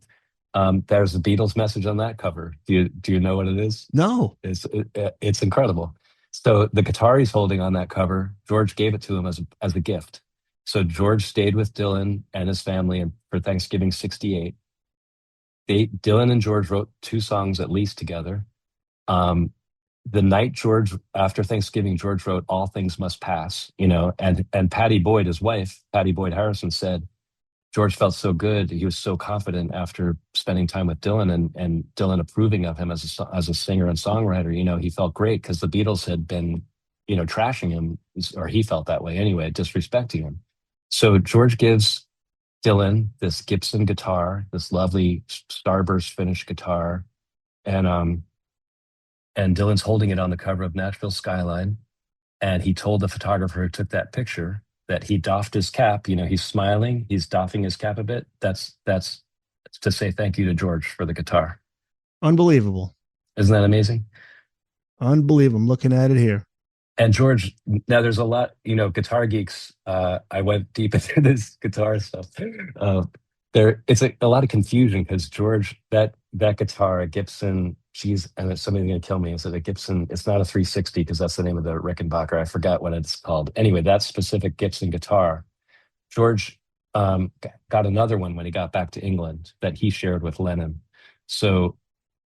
there's a Beatles message on that cover. Do you know what it is? No. It's incredible. So the guitar he's holding on that cover, George gave it to him as a gift. So George stayed with Dylan and his family for Thanksgiving '68. Dylan and George wrote 2 songs at least together. The night after Thanksgiving, George wrote "All Things Must Pass," and Patty Boyd, his wife, Patty Boyd Harrison, said George felt so good. He was so confident after spending time with Dylan and Dylan approving of him as a singer and songwriter. He felt great because the Beatles had been, trashing him, or he felt that way anyway, disrespecting him. So George gives Dylan this Gibson guitar, this lovely Starburst finished guitar, and Dylan's holding it on the cover of Nashville Skyline. And he told the photographer who took that picture that he doffed his cap. He's smiling, he's doffing his cap a bit. That's to say thank you to George for the guitar. Unbelievable. Isn't that amazing? Unbelievable. I'm looking at it here. And George, now there's a lot, guitar geeks. I went deep into this guitar stuff. It's a lot of confusion because George, that guitar, a Gibson, and somebody's going to kill me. Is it a Gibson? It's not a 360 because that's the name of the Rickenbacker. I forgot what it's called. Anyway, that specific Gibson guitar, George got another one when he got back to England that he shared with Lennon. So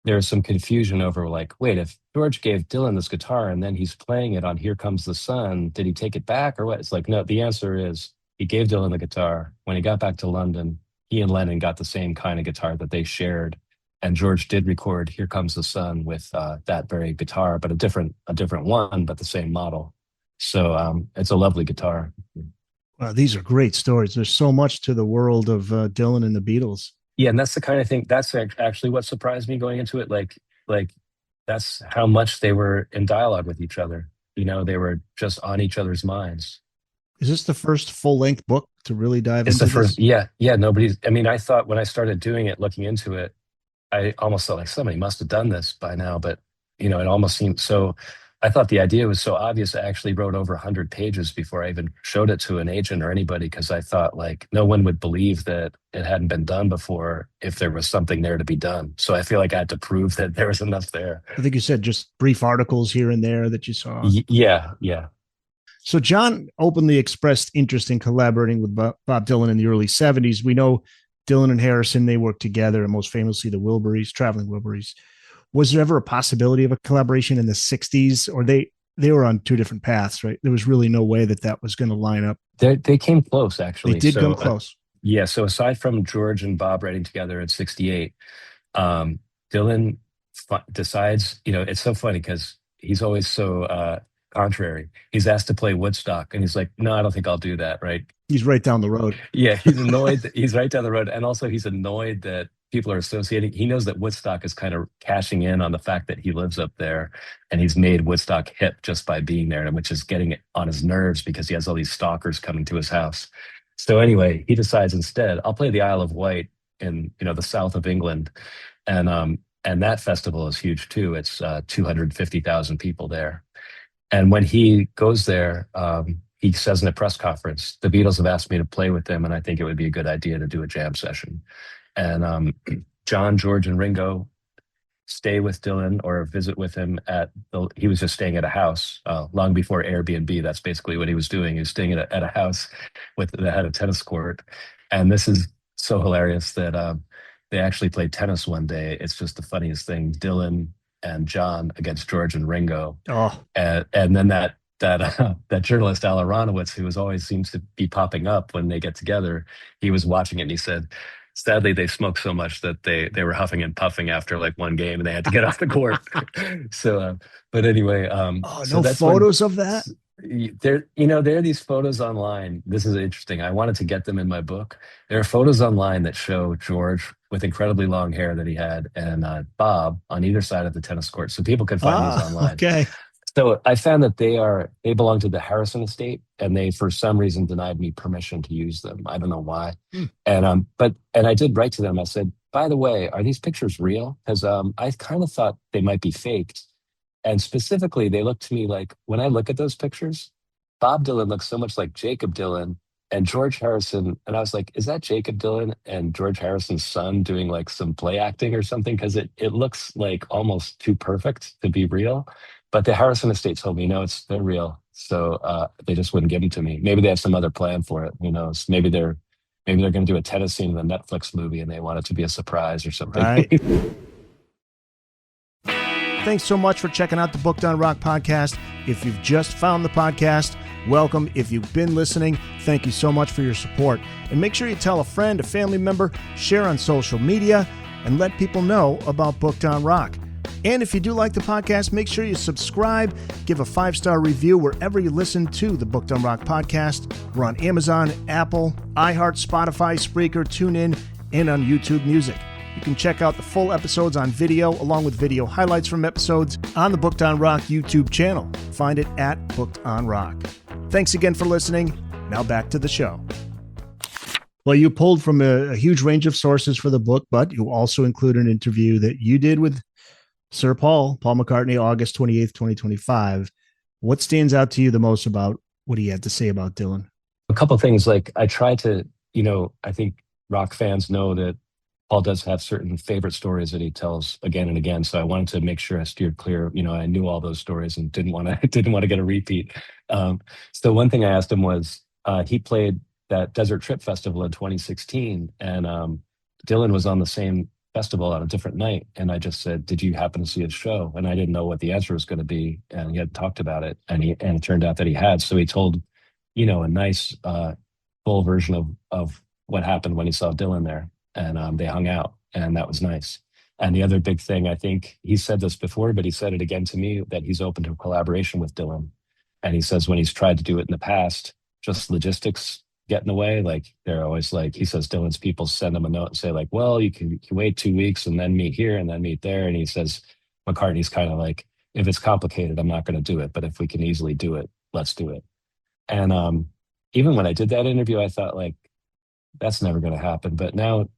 there's some confusion over, like, wait, if George gave Dylan this guitar and then he's playing it on Here Comes the Sun. Did he take it back or what? It's like, no, the answer is he gave Dylan the guitar. When he got back to London, he and Lennon got the same kind of guitar that they shared. And George did record Here Comes the Sun with that very guitar, but a different one, but the same model. So it's a lovely guitar. Wow, these are great stories. There's so much to the world of Dylan and the Beatles. Yeah, and that's the kind of thing, that's actually what surprised me going into it. Like that's how much they were in dialogue with each other. They were just on each other's minds. Is this the first full-length book to really dive It's into the first, this? yeah, I thought when I started doing it, looking into it, I almost felt like somebody must have done this by now, but it almost seemed so. I thought the idea was so obvious. I actually wrote over 100 pages before I even showed it to an agent or anybody, because I thought like no one would believe that it hadn't been done before if there was something there to be done. So I feel like I had to prove that there was enough there. I think you said just brief articles here and there that you saw. Yeah. So John openly expressed interest in collaborating with Bob Dylan in the early 70s. We know Dylan and Harrison, they worked together, and most famously the Traveling Wilburys. Was there ever a possibility of a collaboration in the 60s, or they were on two different paths, right? There was really no way that was going to line up. They came close, actually. They did come close. Yeah. So aside from George and Bob writing together in 68, Dylan decides, it's so funny because he's always so contrary. He's asked to play Woodstock and he's like, no, I don't think I'll do that. Right. He's right down the road. Yeah. He's annoyed. He's right down the road. And also he's annoyed that people are associating. He knows that Woodstock is kind of cashing in on the fact that he lives up there and he's made Woodstock hip just by being there, which is getting on his nerves because he has all these stalkers coming to his house. So anyway, he decides instead, I'll play the Isle of Wight in, the south of England. And that festival is huge too. It's 250,000 people there. And when he goes there, he says in a press conference, the Beatles have asked me to play with them, and I think it would be a good idea to do a jam session. And John, George, and Ringo stay with Dylan or visit with him he was just staying at a house long before Airbnb. That's basically what he was doing. He was staying at a house that had a tennis court. And this is so hilarious that they actually played tennis one day. It's just the funniest thing. Dylan and John against George and Ringo. Oh. And then that journalist Al Aronowitz, who always seems to be popping up when they get together, he was watching it and he said, sadly, they smoked so much that they were huffing and puffing after like one game and they had to get off the court. So, but anyway, no photos of that. There are these photos online. This is interesting. I wanted to get them in my book. There are photos online that show George with incredibly long hair that he had and Bob on either side of the tennis court. So people can find these online. Okay. So I found that they belong to the Harrison estate, and they for some reason denied me permission to use them. I don't know why. And I did write to them. I said, by the way, are these pictures real? Because I kind of thought they might be faked. And specifically, they look to me like, when I look at those pictures, Bob Dylan looks so much like Jacob Dylan and George Harrison. And I was like, is that Jacob Dylan and George Harrison's son doing like some play acting or something? Because it looks like almost too perfect to be real. But the Harrison estate told me, no, they're real. So they just wouldn't give them to me. Maybe they have some other plan for it. Who knows? Maybe they're going to do a tennis scene in the Netflix movie and they want it to be a surprise or something. Right. Thanks so much for checking out the Booked on Rock podcast. If you've just found the podcast, welcome. If you've been listening, thank you so much for your support. And make sure you tell a friend, a family member, share on social media, and let people know about Booked on Rock. And if you do like the podcast, make sure you subscribe, give a 5-star review wherever you listen to the Booked on Rock podcast. We're on Amazon, Apple, iHeart, Spotify, Spreaker, TuneIn, and on YouTube Music. You can check out the full episodes on video, along with video highlights from episodes on the Booked on Rock YouTube channel. Find it at Booked on Rock. Thanks again for listening. Now back to the show. Well, you pulled from a huge range of sources for the book, but you also include an interview that you did with Sir Paul McCartney, August 28th, 2025. What stands out to you the most about what he had to say about Dylan? A couple of things. Like I try to, I think rock fans know that Paul does have certain favorite stories that he tells again and again. So I wanted to make sure I steered clear. I knew all those stories and didn't want to get a repeat. So one thing I asked him was, he played that Desert Trip Festival in 2016, and Dylan was on the same festival on a different night, and I just said, "Did you happen to see his show?" And I didn't know what the answer was going to be, and he had talked about it, and it turned out that he had. So he told, a nice full version of what happened when he saw Dylan there, and they hung out, and that was nice. And the other big thing, I think he said this before, but he said it again to me, that he's open to collaboration with Dylan. And he says when he's tried to do it in the past, just logistics get in the way. Like they're always like, he says Dylan's people send him a note and say like, well, you can wait 2 weeks and then meet here and then meet there. And he says McCartney's kind of like, if it's complicated, I'm not going to do it. But if we can easily do it, let's do it. And even when I did that interview, I thought like, that's never going to happen. But now,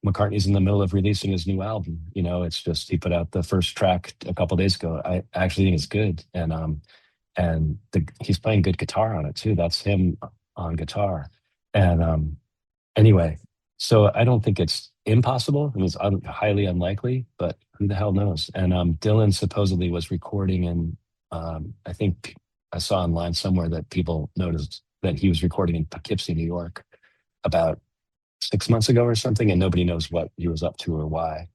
McCartney's in the middle of releasing his new album. It's just, he put out the first track a couple days ago. I actually think it's good. And he's playing good guitar on it too. That's him on guitar. And anyway, so I don't think it's impossible. It's highly unlikely, but who the hell knows? And Dylan supposedly was recording in, I think I saw online somewhere that people noticed that he was recording in Poughkeepsie, New York, about 6 months ago or something, and nobody knows what he was up to or why.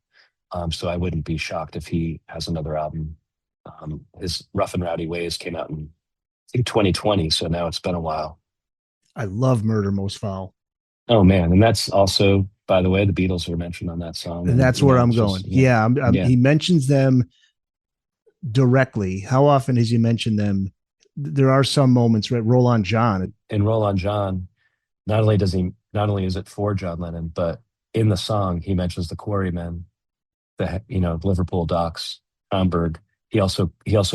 So I wouldn't be shocked if he has another album. His Rough and Rowdy Ways came out in, I think, 2020, so now it's been a while. I love Murder Most Foul. Oh man, and that's also, by the way, the Beatles were mentioned on that song. And that's where I'm going. Yeah, he mentions them directly. How often has he mentioned them? There are some moments, right? Roll on John. In Roll on John, not only is it for John Lennon, but in the song he mentions the Quarrymen, the Liverpool docks, Hamburg. He also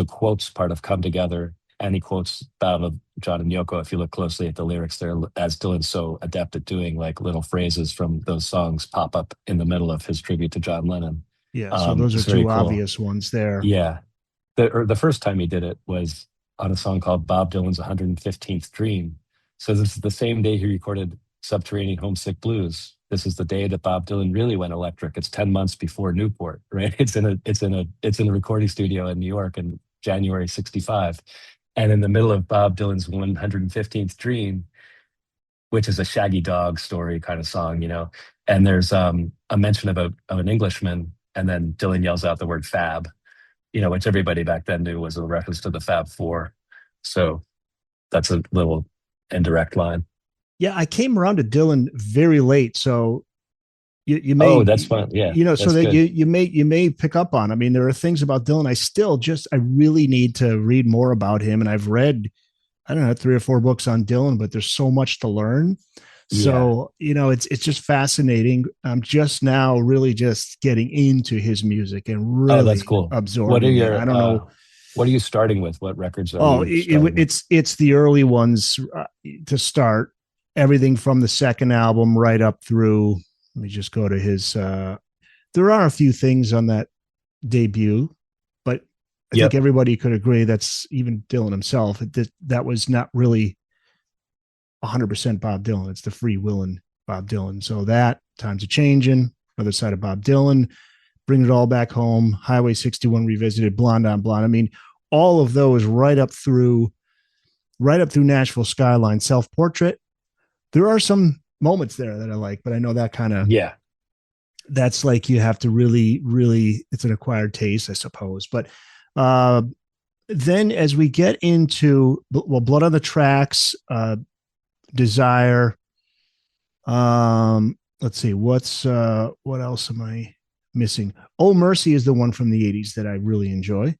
quotes part of Come Together, and he quotes Battle of John and Yoko. If you look closely at the lyrics there, as Dylan's so adept at doing, like little phrases from those songs pop up in the middle of his tribute to John Lennon. Yeah, so those are two obvious ones there. Yeah. The first time he did it was on a song called Bob Dylan's 115th Dream. So this is the same day he recorded Subterranean Homesick Blues. This is the day that Bob Dylan really went electric. It's 10 months before Newport, right? It's in a recording studio in New York in January 65. And in the middle of Bob Dylan's 115th Dream, which is a Shaggy Dog story kind of song, and there's a mention of an Englishman, and then Dylan yells out the word fab, which everybody back then knew was a reference to the Fab Four. So that's a little indirect line. Yeah, I came around to Dylan very late, so you may. Oh, that's fun. Yeah, so that you may pick up on. I mean, there are things about Dylan I really need to read more about him, and I've read, I don't know, 3 or 4 books on Dylan, but there's so much to learn. So it's just fascinating. I'm just now really just getting into his music and really that's cool. Absorbing. What are your? I don't know. What are you starting with? What records are it's the early ones to start. Everything from the second album right up through. Let me just go to his. There are a few things on that debut, but I think everybody could agree that's even Dylan himself. That was not really 100% Bob Dylan. It's the free-willing Bob Dylan. So that Times a Changin', Other Side of Bob Dylan, Bring It All Back Home, Highway 61 Revisited, Blonde on Blonde. I mean, all of those right up through Nashville Skyline, Self-Portrait. There are some moments there that I like, but I know that kind of, that's like, you have to really, really, it's an acquired taste, I suppose. But then as we get into, Blood on the Tracks, Desire, let's see, what else am I missing? Oh Mercy is the one from the 80s that I really enjoy.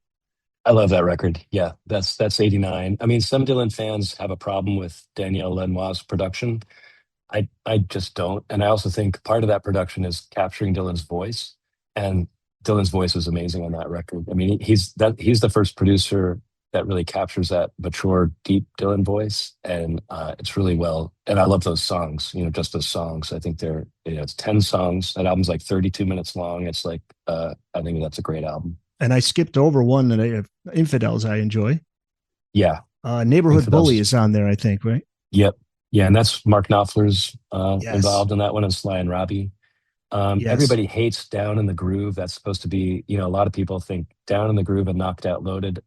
I love that record. Yeah, that's 89. I mean, some Dylan fans have a problem with Danielle Lanois' production. I just don't. And I also think part of that production is capturing Dylan's voice. And Dylan's voice is amazing on that record. I mean, he's the first producer that really captures that mature, deep Dylan voice. And it's really well. And I love those songs, just those songs. I think it's 10 songs. That album's like 32 minutes long. It's like, I think that's a great album. And I skipped over one that Infidels I enjoy. Yeah. Neighborhood Infidels. Bully is on there, I think, right? Yep. Yeah, and that's Mark Knopfler's involved in that one, and Sly and Robbie. Everybody hates Down in the Groove. That's supposed to be, a lot of people think Down in the Groove and Knocked Out Loaded,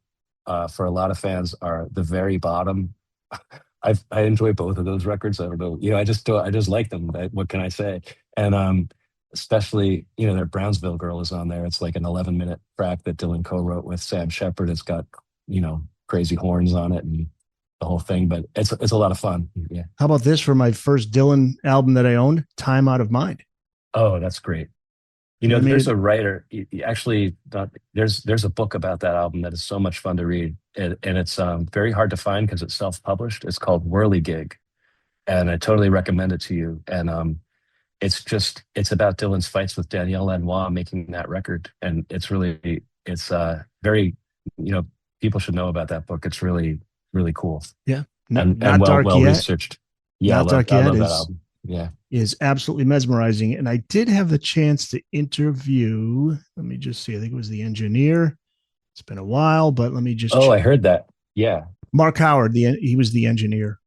for a lot of fans, are the very bottom. I enjoy both of those records. I don't know. I just like them. What can I say? And especially, their Brownsville Girl is on there. It's like an 11-minute track that Dylan co-wrote with Sam Shepard. It's got, crazy horns on it and the whole thing, but it's a lot of fun. Yeah. How about this for my first Dylan album that I owned, Time Out of Mind? Oh, that's great. There's a writer, actually, there's a book about that album that is so much fun to read. And it's very hard to find because it's self-published. It's called Whirligig. And I totally recommend it to you. And it's about Dylan's fights with Danielle Lanois making that record. And it's very, people should know about that book. It's really, really cool. Yeah. And not dark well yet. Researched. Yeah, Not Dark I Yet love that album. Yeah. Is absolutely mesmerizing. And I did have the chance to interview, let me just see, I think it was the engineer. It's been a while, but let me just I heard that. Yeah. Mark Howard, he was the engineer.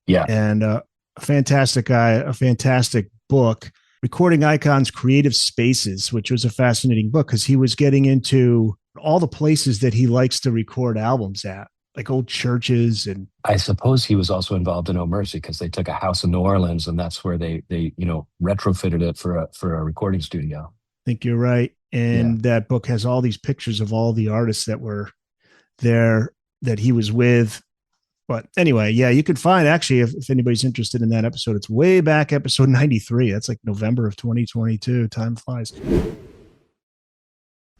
Yeah. And a fantastic guy, a fantastic book, Recording Icons, Creative Spaces, which was a fascinating book because he was getting into all the places that he likes to record albums at, like old churches. And I suppose he was also involved in Oh Mercy because they took a house in New Orleans and that's where they retrofitted it for a recording studio. I think you're right. And that book has all these pictures of all the artists that were there that he was with. But anyway, yeah, you could find, actually, if anybody's interested in that episode, it's way back, episode 93. That's like November of 2022. Time flies.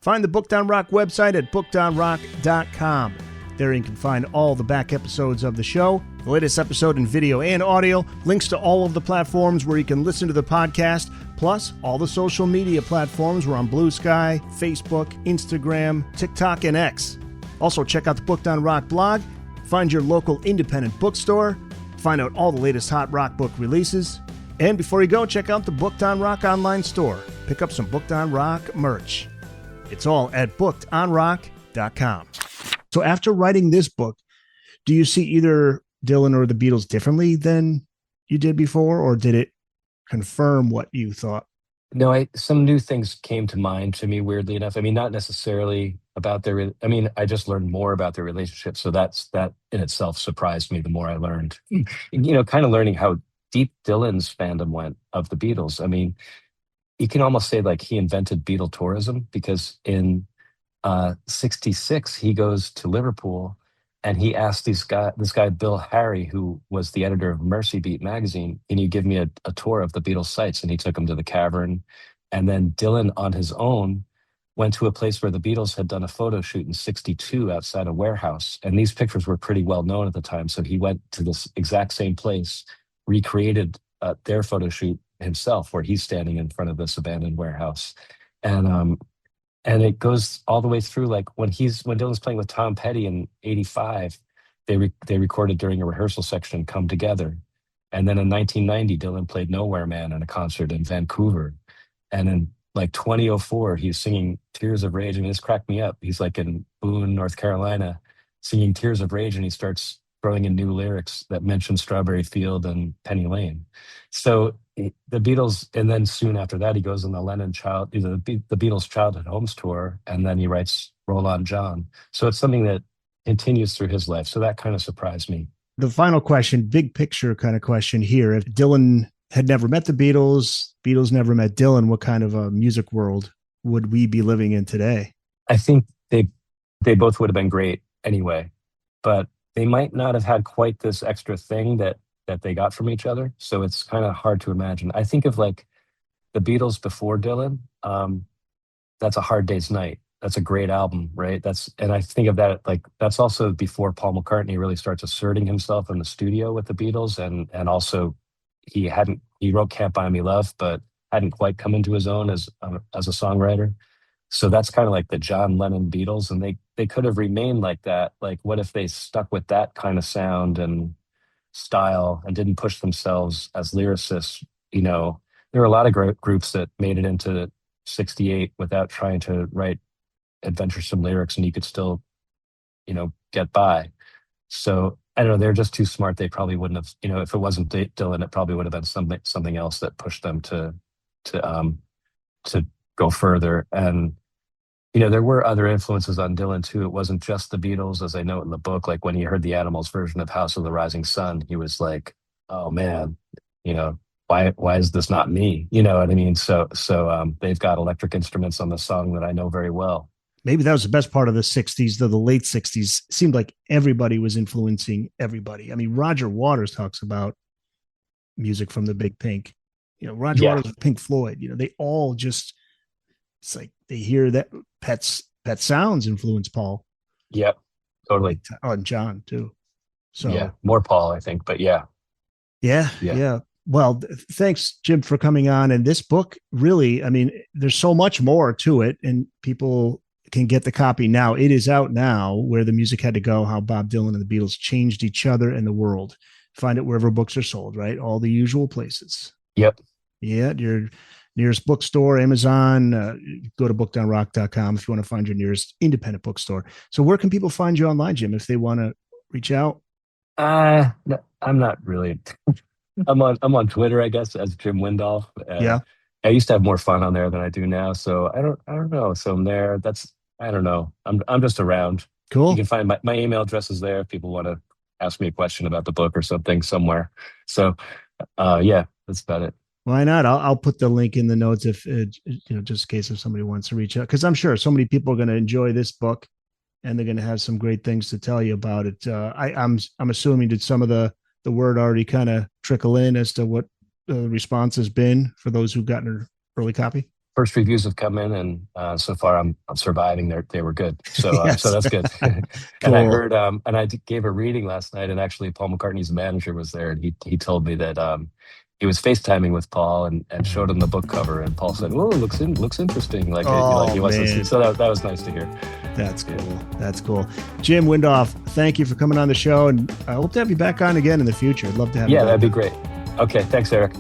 Find the Booked on Rock website at bookedonrock.com. There you can find all the back episodes of the show, the latest episode in video and audio, links to all of the platforms where you can listen to the podcast, plus all the social media platforms. We're on Blue Sky, Facebook, Instagram, TikTok, and X. Also, check out the Booked on Rock blog, find your local independent bookstore, find out all the latest hot rock book releases, and before you go, check out the Booked on Rock online store. Pick up some Booked on Rock merch. It's all at bookedonrock.com. So after writing this book, do you see either Dylan or the Beatles differently than you did before, or did it confirm what you thought? No, some new things came to mind to me, weirdly enough. I mean, not necessarily about I just learned more about their relationship. So that in itself surprised me the more I learned. Kind of learning how deep Dylan's fandom went of the Beatles. I mean, you can almost say like he invented Beatle tourism because in 66, he goes to Liverpool and he asked this guy, Bill Harry, who was the editor of Mercy Beat magazine, can you give me a tour of the Beatles sites? And he took him to the cavern. And then Dylan on his own went to a place where the Beatles had done a photo shoot in 62 outside a warehouse. And these pictures were pretty well known at the time. So he went to this exact same place, recreated their photo shoot himself, where he's standing in front of this abandoned warehouse. And it goes all the way through, like when Dylan's playing with Tom Petty in 85, they recorded during a rehearsal section, Come Together. And then in 1990, Dylan played Nowhere Man in a concert in Vancouver. And in like 2004, he's singing Tears of Rage. I mean, this cracked me up. He's like in Boone, North Carolina, singing Tears of Rage, and he starts throwing in new lyrics that mention Strawberry Field and Penny Lane. So the Beatles, and then soon after that, he goes on the the Beatles Childhood Homes tour, and then he writes Roll On John. So it's something that continues through his life. So that kind of surprised me. The final question, big picture kind of question here. If Dylan had never met the Beatles, Beatles never met Dylan, what kind of a music world would we be living in today? I think they both would have been great anyway, but they might not have had quite this extra thing that they got from each other. So it's kind of hard to imagine. I think of like the Beatles before Dylan. That's A Hard Day's Night. That's a great album, right? And I think of that, like, that's also before Paul McCartney really starts asserting himself in the studio with the Beatles. And also he wrote Can't Buy Me Love, but hadn't quite come into his own as a songwriter. So that's kind of like the John Lennon Beatles. And they could have remained like that. Like, what if they stuck with that kind of sound and style and didn't push themselves as lyricists? There were a lot of groups that made it into 68 without trying to write adventuresome lyrics, and you could still, get by. So I don't know, they're just too smart. They probably wouldn't have, if it wasn't Dylan, it probably would have been something else that pushed them to go further. And there were other influences on Dylan too. It wasn't just the Beatles, as I note in the book. Like when he heard the Animals version of House of the Rising Sun, he was like, oh man, why is this not me? You know what I mean? So they've got electric instruments on the song that I know very well. Maybe that was the best part of the 60s, the late 60s. It seemed like everybody was influencing everybody. I mean, Roger Waters talks about music from the Big Pink. Roger Yeah. Waters, Pink Floyd, they all just, it's like they hear that Pet Sounds influence Paul. Yep, totally. Oh, and John too. So yeah, more Paul, I think, but yeah. Yeah. Well, thanks, Jim, for coming on. And this book, really, I mean, there's so much more to it, and people can get the copy now. It is out now, Where the Music Had to Go, How Bob Dylan and the Beatles Changed Each Other and the World. Find it wherever books are sold, right? All the usual places. Yep. Yeah, your nearest bookstore, Amazon, go to bookdownrock.com if you want to find your nearest independent bookstore. So where can people find you online, Jim, if they want to reach out? No, I'm not really. I'm on Twitter, I guess, as Jim Windolf. Yeah. I used to have more fun on there than I do now, so I don't know. So I'm there. I don't know. I'm just around. Cool. You can find my email address is there if people want to ask me a question about the book or something somewhere. So yeah, that's about it. Why not? I'll put the link in the notes if just in case if somebody wants to reach out, because I'm sure so many people are going to enjoy this book, and they're going to have some great things to tell you about it. I'm assuming, did some of the word already kind of trickle in as to what the response has been for those who've gotten an early copy? First reviews have come in, and so far I'm surviving. They were good, so Yes. so that's good. Cool. And I heard, and I gave a reading last night, and actually Paul McCartney's manager was there, and he told me that he was FaceTiming with Paul and showed him the book cover, and Paul said, "Oh, it looks interesting." Like, like he wants to see. So that was nice to hear. That's cool. That's cool. Jim Windolf, thank you for coming on the show, and I hope to have you back on again in the future. I'd love to have you. Yeah, that'd be great. Okay, thanks, Eric.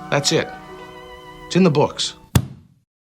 That's it. It's in the books.